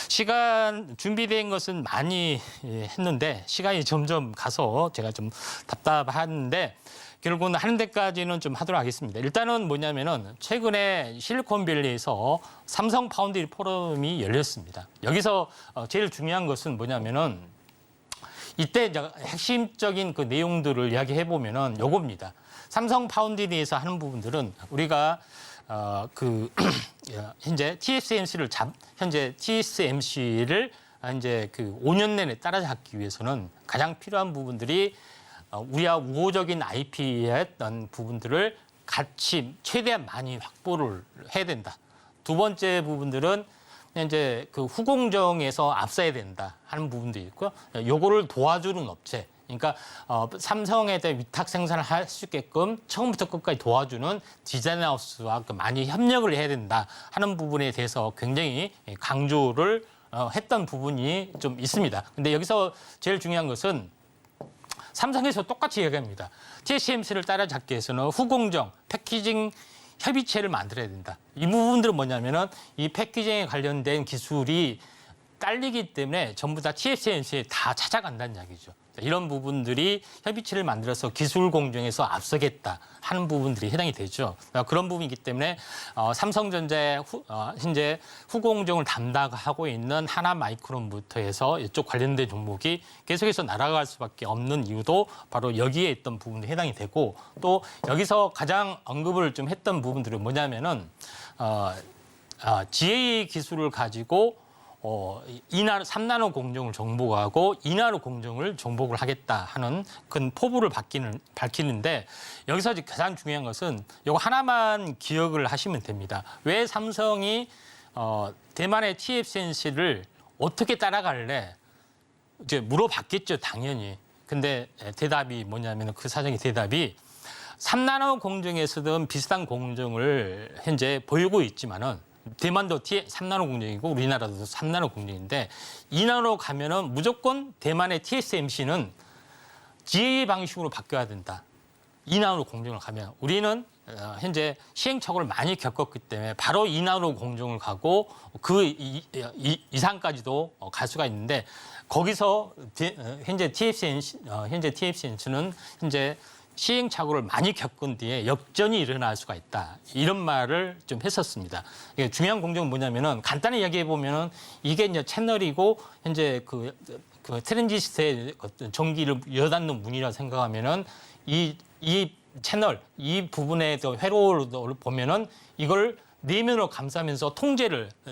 시간 준비된 것은 많이 했는데 시간이 점점 가서 제가 좀 답답한데 결국은 하는 데까지는 좀 하도록 하겠습니다. 일단은 뭐냐면은 최근에 실리콘밸리에서 삼성 파운드리 포럼이 열렸습니다. 여기서 제일 중요한 것은 뭐냐면은 이때 핵심적인 그 내용들을 이야기해 보면은 요겁니다. 삼성 파운드리에서 하는 부분들은 우리가 현재 TSMC를 이제 그 5년 내내 따라잡기 위해서는 가장 필요한 부분들이 우리가 우호적인 IP의 어떤 부분들을 같이 최대한 많이 확보를 해야 된다. 두 번째 부분들은 이제 그 후공정에서 앞서야 된다 하는 부분도 있고요. 요거를 도와주는 업체, 그러니까 삼성에 대해 위탁 생산을 할 수 있게끔 처음부터 끝까지 도와주는 디자인 하우스와 많이 협력을 해야 된다 하는 부분에 대해서 굉장히 강조를 했던 부분이 좀 있습니다. 근데 여기서 제일 중요한 것은 삼성에서 똑같이 얘기합니다. TSMC를 따라잡기 위해서는 후공정, 패키징 협의체를 만들어야 된다. 이 부분들은 뭐냐면은 이 패키징에 관련된 기술이 딸리기 때문에 전부 다 TSMC에 다 찾아간다는 이야기죠. 이런 부분들이 협의체를 만들어서 기술 공정에서 앞서겠다 하는 부분들이 해당이 되죠. 그런 부분이기 때문에 삼성전자의 현재 후공정을 담당하고 있는 하나마이크론부터 해서 이쪽 관련된 종목이 계속해서 날아갈 수밖에 없는 이유도 바로 여기에 있던 부분에 해당이 되고, 또 여기서 가장 언급을 좀 했던 부분들은 뭐냐면은 GA 기술을 가지고 3나노 공정을 정복하고 2나노 공정을 정복을 하겠다 하는 큰 포부를 밝히는데, 여기서 가장 중요한 것은 이거 하나만 기억을 하시면 됩니다. 왜 삼성이 대만의 TSMC를 어떻게 따라갈래? 이제 물어봤겠죠, 당연히. 근데 대답이 뭐냐면 그 사정의 대답이 3나노 공정에서든 비슷한 공정을 현재 보이고 있지만은 대만도 3나노 공정이고 우리나라도 3나노 공정인데 2나노 가면은 무조건 대만의 TSMC는 GA 방식으로 바뀌어야 된다. 2나노 공정을 가면 우리는 현재 시행착오를 많이 겪었기 때문에 바로 2나노 공정을 가고 그 이상까지도 갈 수가 있는데, 거기서 현재 TSMC는 현재 시행착오를 많이 겪은 뒤에 역전이 일어날 수가 있다. 이런 말을 좀 했었습니다. 이게 중요한 공정은 뭐냐면은 간단히 이야기해 보면은 이게 이제 채널이고 현재 그 트랜지스터의 어떤 전기를 이어닫는 문이라 생각하면은 이 채널 이 부분의 회로를 보면은 이걸 내면으로 감싸면서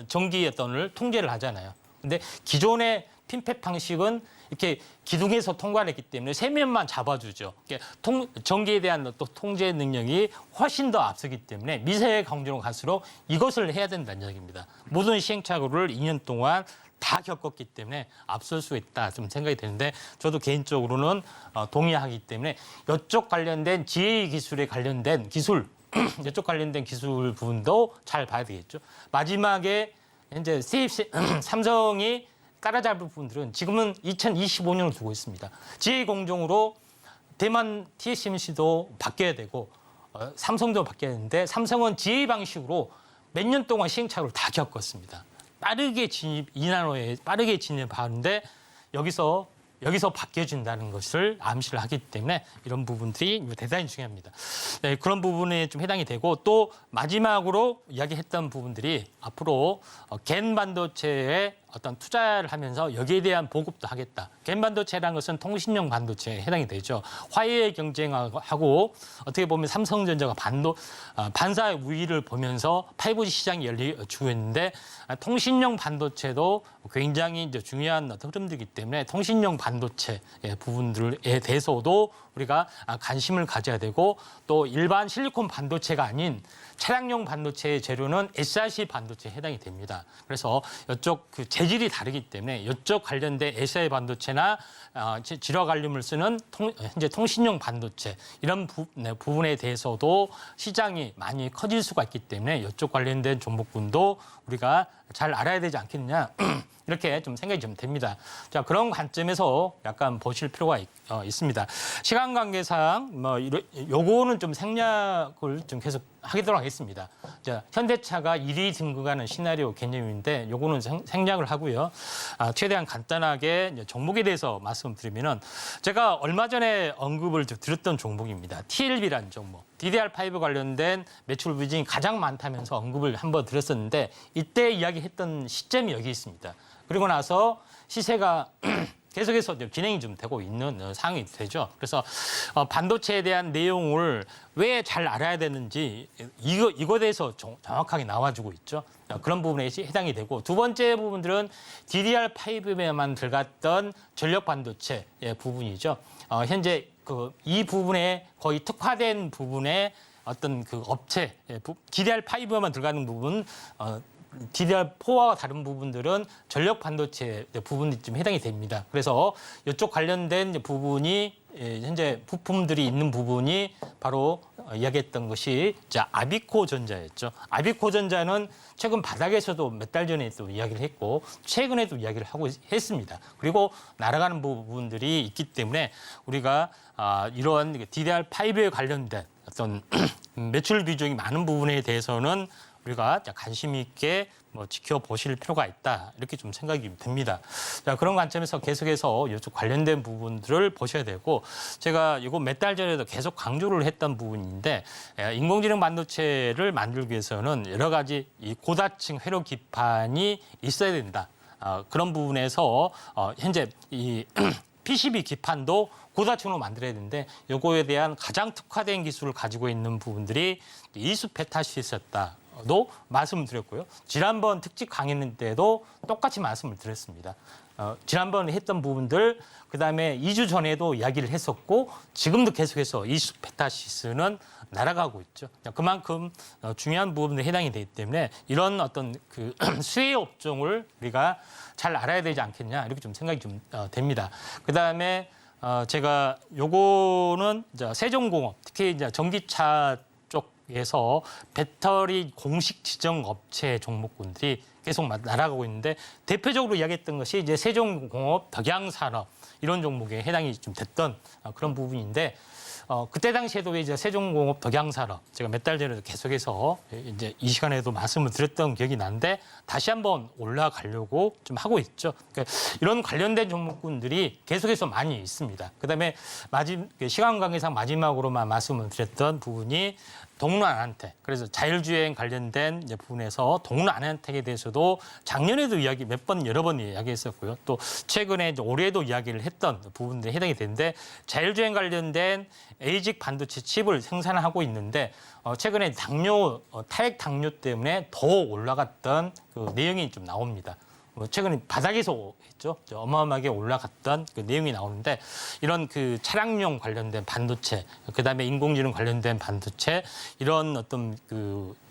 전기의 떤을 통제를 하잖아요. 근데 기존의 핀팻 방식은 이렇게 기둥에서 통과를 했기 때문에 세면만 잡아주죠. 전기에 대한 또 통제 능력이 훨씬 더 앞서기 때문에 미세 공정으로 갈수록 이것을 해야 된다는 이야기입니다. 모든 시행착오를 2년 동안 다 겪었기 때문에 앞설 수 있다 좀 생각이 되는데, 저도 개인적으로는 동의하기 때문에 이쪽 관련된 GA 기술에 관련된 기술, 이쪽 관련된 기술 부분도 잘 봐야 되겠죠. 마지막에 현재 삼성이 따라잡을 부분들은 지금은 2025년을 두고 있습니다. GA 공정으로 대만 TSMC도 바뀌어야 되고 삼성도 바뀌어야 되는데, 삼성은 GA 방식으로 몇 년 동안 시행착오를 다 겪었습니다. 빠르게 2나노에 빠르게 진입하는데 여기서 바뀌어진다는 것을 암시를 하기 때문에 이런 부분들이 대단히 중요합니다. 네, 그런 부분에 좀 해당이 되고, 또 마지막으로 이야기했던 부분들이 앞으로 겐 반도체에 어떤 투자를 하면서 여기에 대한 보급도 하겠다. 겐 반도체라는 것은 통신용 반도체에 해당이 되죠. 화해의 경쟁하고 어떻게 보면 삼성전자가 반사의 우위를 보면서 5G 시장이 열리고 있는데, 통신용 반도체도 굉장히 이제 중요한 흐름들이기 때문에 통신용 반도체 부분들에 대해서도 우리가 관심을 가져야 되고, 또 일반 실리콘 반도체가 아닌 차량용 반도체의 재료는 SiC 반도체에 해당이 됩니다. 그래서 이쪽 그 재질이 다르기 때문에 이쪽 관련된 SiC 반도체나 질화 갈륨을 쓰는 현재 통신용 반도체 이런 부분에 대해서도 시장이 많이 커질 수가 있기 때문에 이쪽 관련된 종목군도 우리가 잘 알아야 되지 않겠느냐 이렇게 좀 생각이 좀 됩니다. 자, 그런 관점에서 약간 보실 필요가 있습니다. 시간 관계상 요거는 좀 생략을 좀 계속 하도록 하겠습니다. 자, 현대차가 1위 등극하는 시나리오 개념인데 요거는 생략을 하고요. 최대한 간단하게 이제 종목에 대해서 말씀드리면은, 제가 얼마 전에 언급을 드렸던 종목입니다. TLB라는 종목. DDR5 관련된 매출 부진이 가장 많다면서 언급을 한번 드렸었는데, 이때 이야기했던 시점이 여기 있습니다. 그리고 나서 시세가 계속해서 진행이 좀 되고 있는 상황이 되죠. 그래서 반도체에 대한 내용을 왜 잘 알아야 되는지 이거에 대해서 정확하게 나와주고 있죠. 그런 부분에 해당이 되고, 두 번째 부분들은 DDR5에만 들어갔던 전력 반도체 부분이죠. 현재 이 부분에 거의 특화된 부분에 어떤 그 업체 DDR5에만 들어가는 부분 DDR4와 다른 부분들은 전력 반도체 부분이 좀 해당이 됩니다. 그래서 이쪽 관련된 부분이 현재 부품들이 있는 부분이 바로 이야기했던 것이 아비코 전자였죠. 아비코 전자는 최근 바닥에서도 몇 달 전에 또 이야기를 했고 최근에도 이야기를 하고 했습니다. 그리고 날아가는 부분들이 있기 때문에 우리가 이러한 DDR5에 관련된 어떤 매출 비중이 많은 부분에 대해서는 우리가 관심 있게 지켜보실 필요가 있다. 이렇게 좀 생각이 듭니다. 자, 그런 관점에서 계속해서 이쪽 관련된 부분들을 보셔야 되고 제가 이거 몇 달 전에도 계속 강조를 했던 부분인데 인공지능 반도체를 만들기 위해서는 여러 가지 이 고다층 회로 기판이 있어야 된다. 그런 부분에서 현재 이 PCB 기판도 고다층으로 만들어야 되는데 이거에 대한 가장 특화된 기술을 가지고 있는 부분들이 이수페타시스였다. 도 말씀을 드렸고요. 지난번 특집 강의 때도 똑같이 말씀을 드렸습니다. 지난번에 했던 부분들, 그다음에 2주 전에도 이야기를 했었고 지금도 계속해서 이수페타시스는 날아가고 있죠. 그만큼 중요한 부분에 해당이 되기 때문에 이런 어떤 그 수혜 업종을 우리가 잘 알아야 되지 않겠냐 이렇게 좀 생각이 좀 됩니다. 그다음에 제가 요거는 세종공업, 특히 이제 전기차 쪽에서 배터리 공식 지정 업체 종목군들이 계속 날아가고 있는데 대표적으로 이야기했던 것이 이제 세종공업, 덕양산업 이런 종목에 해당이 좀 됐던 그런 부분인데 그때 당시에도 이제 세종공업, 덕양산업 제가 몇 달 전에도 계속해서 이제 이 시간에도 말씀을 드렸던 기억이 나는데 다시 한번 올라가려고 좀 하고 있죠. 그러니까 이런 관련된 종목군들이 계속해서 많이 있습니다. 그다음에 시간 관계상 마지막으로만 말씀을 드렸던 부분이 동로 아난텍. 그래서 자율주행 관련된 부분에서 동로 아난텍에 대해서도 작년에도 여러 번 이야기했었고요. 또 최근에 올해도 이야기를 했던 부분들이 해당이 되는데 자율주행 관련된 에이직 반도체 칩을 생산하고 있는데 최근에 타액 당뇨 때문에 더 올라갔던 그 내용이 좀 나옵니다. 최근에 바닥에서 했죠. 어마어마하게 올라갔던 그 내용이 나오는데 이런 그 차량용 관련된 반도체, 그다음에 인공지능 관련된 반도체 이런 어떤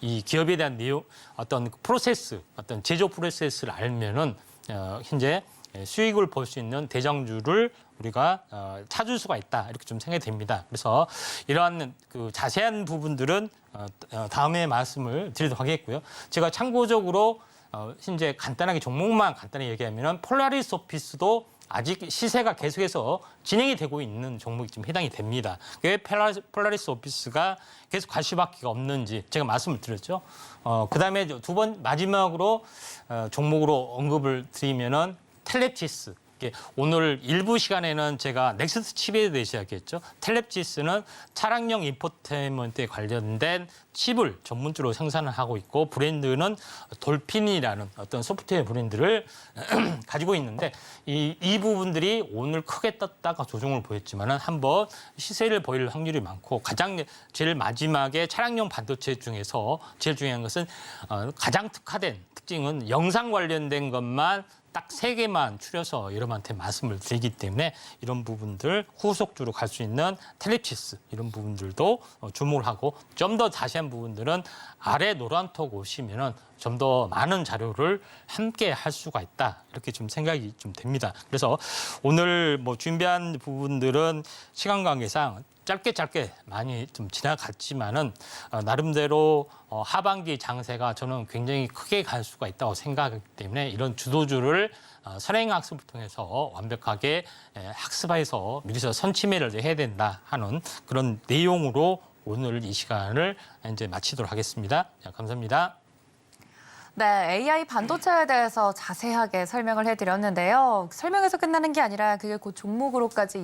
이 기업에 대한 내용, 어떤 프로세스, 어떤 제조 프로세스를 알면은 현재 수익을 볼 수 있는 대장주를 우리가 찾을 수가 있다 이렇게 좀 생각이 됩니다. 그래서 이러한 그 자세한 부분들은 다음에 말씀을 드리도록 하겠고요. 제가 참고적으로 현재 종목만 간단히 얘기하면 폴라리스 오피스도 아직 시세가 계속해서 진행이 되고 있는 종목이 좀 해당이 됩니다. 왜 폴라리스 오피스가 계속 갈 수밖에 없는지 제가 말씀을 드렸죠. 그다음에 마지막으로 종목으로 언급을 드리면은 텔레티스. 오늘 일부 시간에는 제가 넥스트 칩에 대해서 이야기했죠. 텔레티스는 차량용 인포테인먼트에 관련된 칩을 전문적으로 생산을 하고 있고 브랜드는 돌핀이라는 어떤 소프트웨어 브랜드를 가지고 있는데 이 부분들이 오늘 크게 떴다가 조정을 보였지만은 한번 시세를 보일 확률이 많고 제일 마지막에 차량용 반도체 중에서 제일 중요한 것은 가장 특화된 특징은 영상 관련된 것만 딱 3개만 추려서 여러분한테 말씀을 드리기 때문에 이런 부분들 후속주로 갈 수 있는 텔레티스 이런 부분들도 주목을 하고 좀 더 자세한 부분들은 아래 노란톡 오시면은 좀 더 많은 자료를 함께 할 수가 있다 이렇게 좀 생각이 좀 됩니다. 그래서 오늘 준비한 부분들은 시간 관계상 짧게 많이 좀 지나갔지만은 나름대로 하반기 장세가 저는 굉장히 크게 갈 수가 있다고 생각하기 때문에 이런 주도주를 선행학습을 통해서 완벽하게 학습해서 미리서 선취매를 해야 된다 하는 그런 내용으로 오늘 이 시간을 이제 마치도록 하겠습니다. 감사합니다. 네, AI 반도체에 대해서 자세하게 설명을 해드렸는데요. 설명에서 끝나는 게 아니라 그게 곧 종목으로까지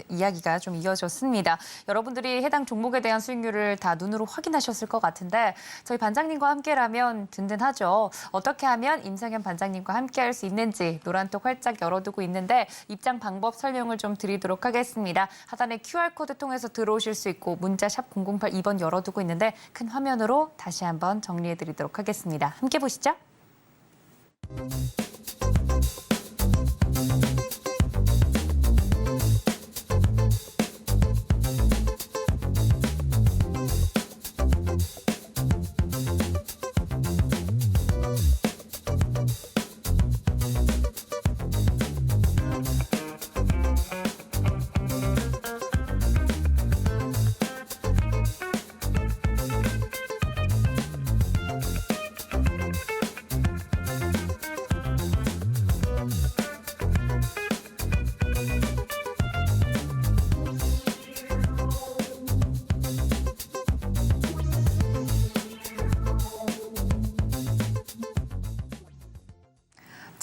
이야기가 좀 이어졌습니다. 여러분들이 해당 종목에 대한 수익률을 다 눈으로 확인하셨을 것 같은데 저희 반장님과 함께라면 든든하죠. 어떻게 하면 임상현 반장님과 함께할 수 있는지 노란톡 활짝 열어두고 있는데 입장 방법 설명을 좀 드리도록 하겠습니다. 하단에 QR코드 통해서 들어오실 수 있고 문자 샵 0082번 열어두고 있는데 큰 화면으로 다시 한번 정리해드리도록 하겠습니다. 함께 보시죠.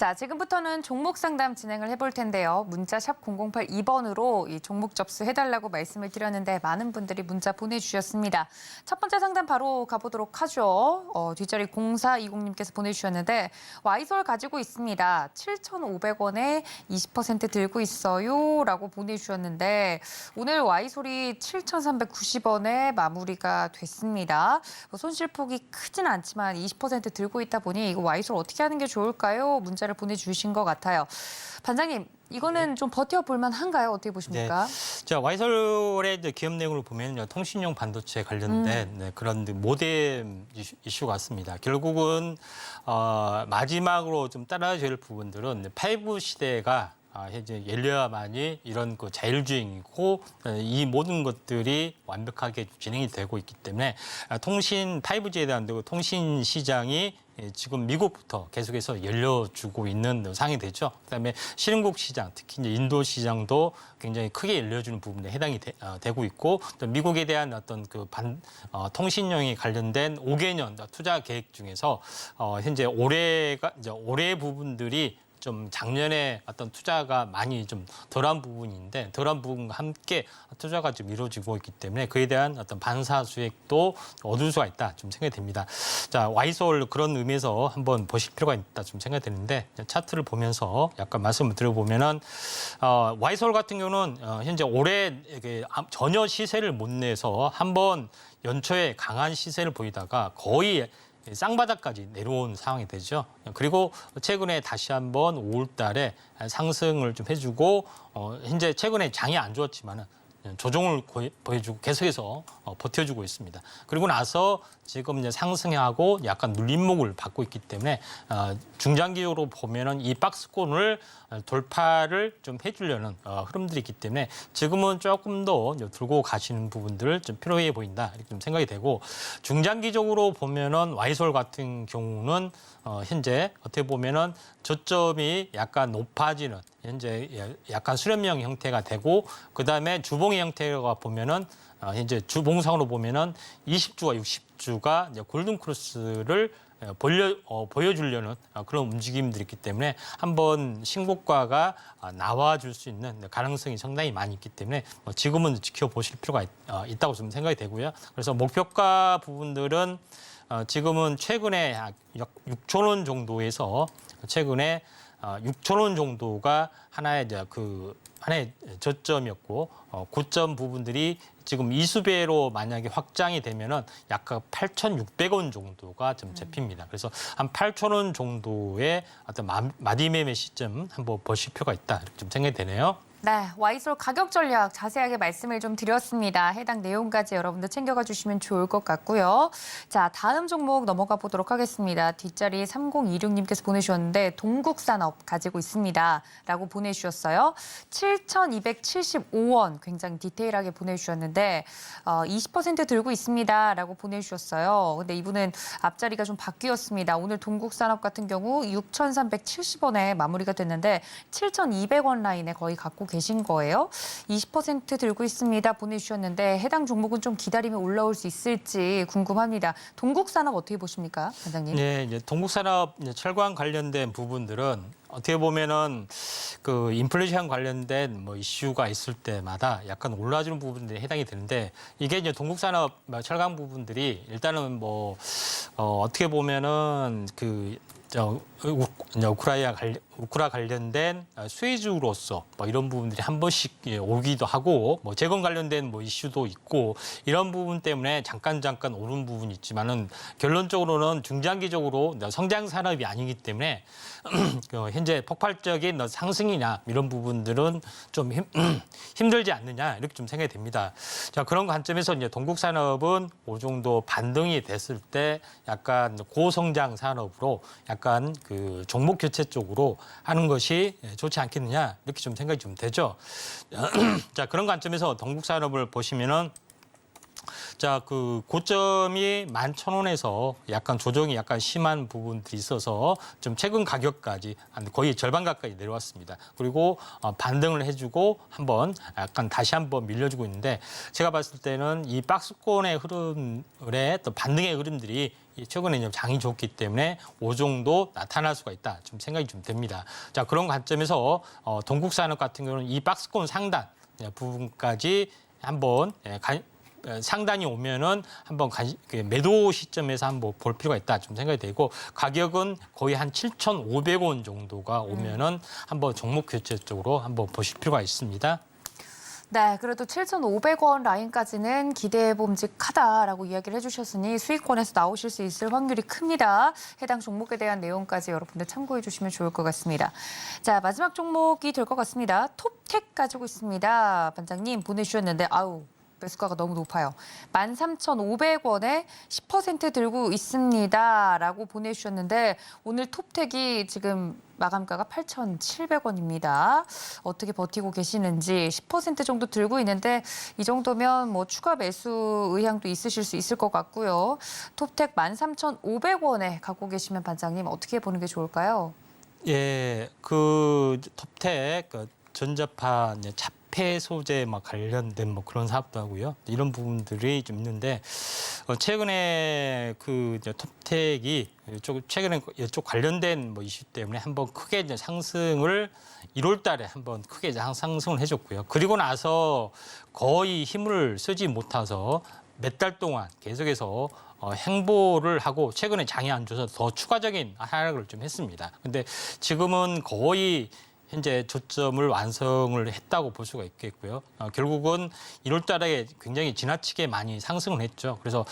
자, 지금부터는 종목 상담 진행을 해볼 텐데요. 문자 샵 0082번으로 이 종목 접수해달라고 말씀을 드렸는데 많은 분들이 문자 보내주셨습니다. 첫 번째 상담 바로 가보도록 하죠. 뒷자리 0420님께서 보내주셨는데 와이솔 가지고 있습니다. 7,500원에 20% 들고 있어요 라고 보내주셨는데 오늘 와이솔이 7,390원에 마무리가 됐습니다. 손실폭이 크진 않지만 20% 들고 있다 보니 이거 와이솔 어떻게 하는 게 좋을까요? 문자를 보내주신 것 같아요. 반장님, 이거는 좀 버텨볼 만한가요? 어떻게 보십니까? 자, 와이솔의 이제 기업 내용을 보면 통신용 반도체 관련된 그런 모뎀 이슈 같습니다. 결국은 마지막으로 좀 따라줘야 할 부분들은 5 시대가 이제 열려야만이 이런 그 자율주행이고 이 모든 것들이 완벽하게 진행이 되고 있기 때문에 통신 5G에 대한 통신 시장이 지금 미국부터 계속해서 열려주고 있는 상황이 되죠. 그다음에 신흥국 시장, 특히 이제 인도 시장도 굉장히 크게 열려주는 부분에 해당이 되고 있고 또 미국에 대한 어떤 그 통신용에 관련된 5개년 투자 계획 중에서 현재 올해 부분들이 좀 작년에 어떤 투자가 많이 좀 덜한 부분인데 덜한 부분과 함께 투자가 좀 이루어지고 있기 때문에 그에 대한 어떤 반사 수익도 얻을 수가 있다 좀 생각이 됩니다. 자, 와이솔 그런 의미에서 한번 보실 필요가 있다 좀 생각이 드는데 차트를 보면서 약간 말씀을 드려보면은 와이솔 같은 경우는 현재 올해 전혀 시세를 못 내서 한번 연초에 강한 시세를 보이다가 거의 쌍바닥까지 내려온 상황이 되죠. 그리고 최근에 다시 한번 5월 달에 상승을 좀 해주고 현재 최근에 장이 안 좋았지만은 조정을 보여주고 계속해서 버텨주고 있습니다. 그리고 나서 지금 이제 상승하고 약간 눌림목을 받고 있기 때문에 중장기적으로 보면은 이 박스권을 돌파를 좀 해주려는 흐름들이 있기 때문에 지금은 조금 더 들고 가시는 부분들을 좀 필요해 보인다 이렇게 좀 생각이 되고 중장기적으로 보면은 와이솔 같은 경우는 현재 어떻게 보면은 저점이 약간 높아지는 현재 약간 수렴형 형태가 되고 그다음에 주봉의 형태가 보면은 현재 주봉상으로 보면은 20주와 60주가 이제 골든 크로스를 보여주려는 그런 움직임들이 있기 때문에 한번 신고가가 나와줄 수 있는 가능성이 상당히 많이 있기 때문에 지금은 지켜보실 필요가 있다고 좀 생각이 되고요. 그래서 목표가 부분들은 지금은 최근에 약 6천 원 정도에서 최근에 6천 원 정도가 하나의 저점이었고 고점 부분들이 지금 이수배로 만약에 확장이 되면은 약간 8,600원 정도가 좀 잡힙니다. 그래서 한 8,000원 정도의 어떤 마디매매 시점 한번 보실 필요가 있다 이렇게 좀 생각이 되네요. 네, 와이솔 가격 전략 자세하게 말씀을 좀 드렸습니다. 해당 내용까지 여러분들 챙겨가 주시면 좋을 것 같고요. 자, 다음 종목 넘어가 보도록 하겠습니다. 뒷자리 3026님께서 보내주셨는데 동국산업 가지고 있습니다. 라고 보내주셨어요. 7,275원 굉장히 디테일하게 보내주셨는데 20% 들고 있습니다. 라고 보내주셨어요. 근데 이분은 앞자리가 좀 바뀌었습니다. 오늘 동국산업 같은 경우 6,370원에 마무리가 됐는데 7,200원 라인에 거의 갖고 계신 거예요. 20% 들고 있습니다. 보내주셨는데 해당 종목은 좀 기다리면 올라올 수 있을지 궁금합니다. 동국산업 어떻게 보십니까, 반장님? 네, 이제 동국산업 철강 관련된 부분들은 어떻게 보면은 그 인플레이션 관련된 뭐 이슈가 있을 때마다 약간 올라주는 부분들이 해당이 되는데 이게 이제 동국산업 철강 부분들이 일단은 뭐 어떻게 보면은 우크라 관련된 수혜주로서 뭐 이런 부분들이 한 번씩 오기도 하고 뭐 재건 관련된 뭐 이슈도 있고 이런 부분 때문에 잠깐 오른 부분이 있지만은 결론적으로는 중장기적으로 성장 산업이 아니기 때문에 현재 폭발적인 상승이나 이런 부분들은 좀 힘들지 않느냐 이렇게 좀 생각이 됩니다. 자, 그런 관점에서 이제 동국산업은 그 정도 반등이 됐을 때 약간 고성장 산업으로 약간 그 종목 교체 쪽으로 하는 것이 좋지 않겠느냐 이렇게 좀 생각이 좀 되죠. 자, 그런 관점에서 동국산업을 보시면은 자, 그 고점이 11,000원에서 약간 조정이 약간 심한 부분들이 있어서 좀 최근 가격까지 거의 절반 가까이 내려왔습니다. 그리고 반등을 해주고 한번 약간 다시 한번 밀려주고 있는데 제가 봤을 때는 이 박스권의 흐름의 또 반등의 흐름들이 최근에 이제 장이 좋기 때문에 5 정도 나타날 수가 있다. 좀 생각이 좀 됩니다. 자, 그런 관점에서 동국산업 같은 경우는 이 박스권 상단 부분까지 한번 상단이 오면은 한번 매도 시점에서 한번 볼 필요가 있다 좀 생각이 되고 가격은 거의 한 7,500원 정도가 오면은 한번 종목 교체 쪽으로 한번 보실 필요가 있습니다. 네, 그래도 7,500원 라인까지는 기대해 봄직하다라고 이야기를 해주셨으니 수익권에서 나오실 수 있을 확률이 큽니다. 해당 종목에 대한 내용까지 여러분들 참고해 주시면 좋을 것 같습니다. 자, 마지막 종목이 될 것 같습니다. 톱텍 가지고 있습니다. 반장님 보내주셨는데 아우. 매수가가 너무 높아요. 13,500원에 10% 들고 있습니다라고 보내주셨는데 오늘 톱텍이 지금 마감가가 8,700원입니다. 어떻게 버티고 계시는지 10% 정도 들고 있는데 이 정도면 뭐 추가 매수 의향도 있으실 수 있을 것 같고요. 톱텍 13,500원에 갖고 계시면 반장님 어떻게 보는 게 좋을까요? 예, 그 톱텍 전자파 자폐 소재 관련된 그런 사업도 하고요. 이런 부분들이 좀 있는데 최근에 그 톱텍이 최근에 이쪽 관련된 이슈 때문에 한번 크게 이제 상승을 1월달에 한번 크게 상승을 해줬고요. 그리고 나서 거의 힘을 쓰지 못해서 몇 달 동안 계속해서 행보를 하고 최근에 장이 안 좋아서 더 추가적인 하락을 좀 했습니다. 근데 지금은 거의 현재 저점을 완성을 했다고 볼 수가 있겠고요. 결국은 1월 달에 굉장히 지나치게 많이 상승을 했죠. 그래서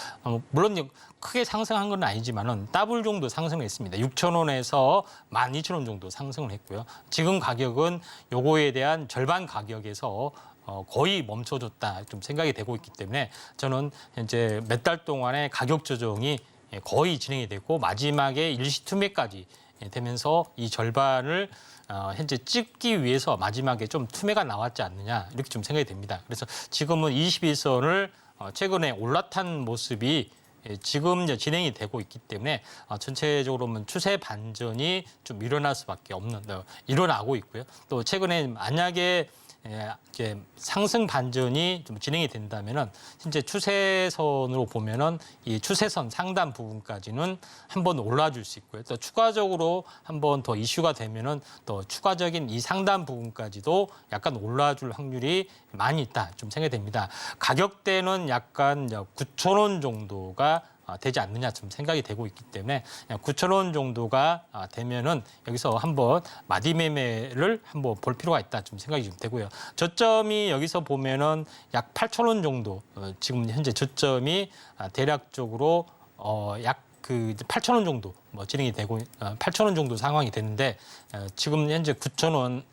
물론 크게 상승한 건 아니지만은 더블 정도 상승을 했습니다. 6,000원에서 12,000원 정도 상승을 했고요. 지금 가격은 요거에 대한 절반 가격에서 거의 멈춰졌다 좀 생각이 되고 있기 때문에 저는 현재 몇 달 동안의 가격 조정이 거의 진행이 됐고 마지막에 일시투매까지 되면서 이 절반을 현재 찍기 위해서 마지막에 좀 투매가 나왔지 않느냐 이렇게 좀 생각이 됩니다. 그래서 지금은 21선을 최근에 올라탄 모습이 지금 이제 진행이 되고 있기 때문에 전체적으로는 추세 반전이 좀 일어날 수밖에 없는 일어나고 있고요. 또 최근에 만약에 이제 상승 반전이 좀 진행이 된다면은 현재 추세선으로 보면은 이 추세선 상단 부분까지는 한번 올라줄 수 있고요. 또 추가적으로 한번 더 이슈가 되면은 또 추가적인 이 상단 부분까지도 약간 올라줄 확률이 많이 있다 좀 생각이 됩니다. 가격대는 약간 9,000원 정도가 되지 않느냐 좀 생각이 되고 있기 때문에 9,000원 정도가 되면은 여기서 한번 마디 매매를 한번 볼 필요가 있다 좀 생각이 좀 되고요. 저점이 여기서 보면은 약 8,000원 정도 지금 현재 저점이 대략적으로 약 8,000원 정도 진행이 되고 8,000원 정도 상황이 됐는데 지금 현재 9,000원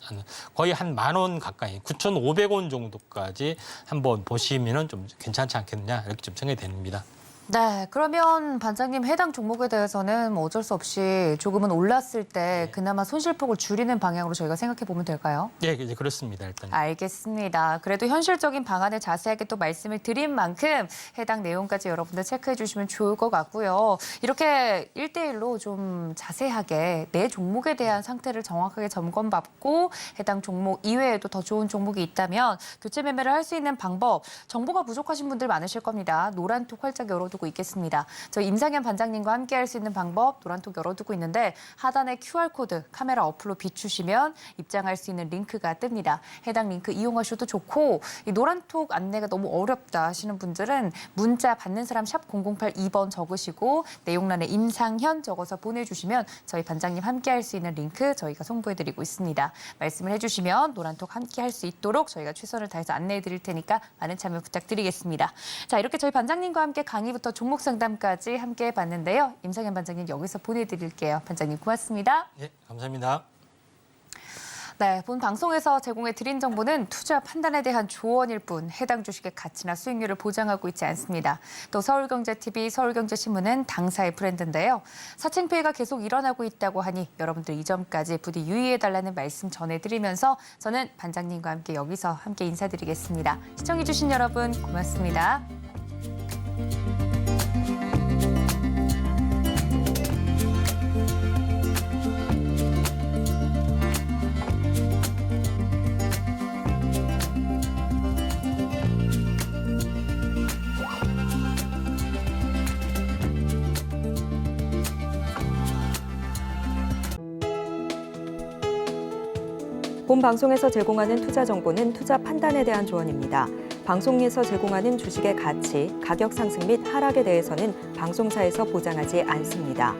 거의 한 10,000원 가까이 9,500원 정도까지 한번 보시면은 좀 괜찮지 않겠느냐 이렇게 좀 생각이 됩니다. 네, 그러면 반장님 해당 종목에 대해서는 뭐 어쩔 수 없이 조금은 올랐을 때 그나마 손실폭을 줄이는 방향으로 저희가 생각해 보면 될까요? 예, 이제 그렇습니다. 일단. 알겠습니다. 그래도 현실적인 방안을 자세하게 또 말씀을 드린 만큼 해당 내용까지 여러분들 체크해 주시면 좋을 것 같고요. 이렇게 1대1로 좀 자세하게 내 종목에 대한 상태를 정확하게 점검받고 해당 종목 이외에도 더 좋은 종목이 있다면 교체 매매를 할 수 있는 방법, 정보가 부족하신 분들 많으실 겁니다. 노란톡 활짝 열어두고 있겠습니다. 저희 임상현 반장님과 함께 할 수 있는 방법 노란톡 열어두고 있는데 하단에 QR코드 카메라 어플로 비추시면 입장할 수 있는 링크가 뜹니다. 해당 링크 이용하셔도 좋고 이 노란톡 안내가 너무 어렵다 하시는 분들은 문자 받는 사람 샵 0082번 적으시고 내용란에 임상현 적어서 보내주시면 저희 반장님 함께 할 수 있는 링크 저희가 송부해드리고 있습니다. 말씀을 해주시면 노란톡 함께 할 수 있도록 저희가 최선을 다해서 안내해드릴 테니까 많은 참여 부탁드리겠습니다. 자, 이렇게 저희 반장님과 함께 강의부터 종목 상담까지 함께 해봤는데요. 임상현 반장님 여기서 보내드릴게요. 반장님 고맙습니다. 네, 감사합니다. 네, 본 방송에서 제공해드린 정보는 투자 판단에 대한 조언일 뿐 해당 주식의 가치나 수익률을 보장하고 있지 않습니다. 또 서울경제TV, 서울경제신문은 당사의 브랜드인데요. 사칭 피해가 계속 일어나고 있다고 하니 여러분들 이 점까지 부디 유의해달라는 말씀 전해드리면서 저는 반장님과 함께 여기서 함께 인사드리겠습니다. 시청해주신 여러분 고맙습니다. 본 방송에서 제공하는 투자 정보는 투자 판단에 대한 조언입니다. 방송에서 제공하는 주식의 가치, 가격 상승 및 하락에 대해서는 방송사에서 보장하지 않습니다.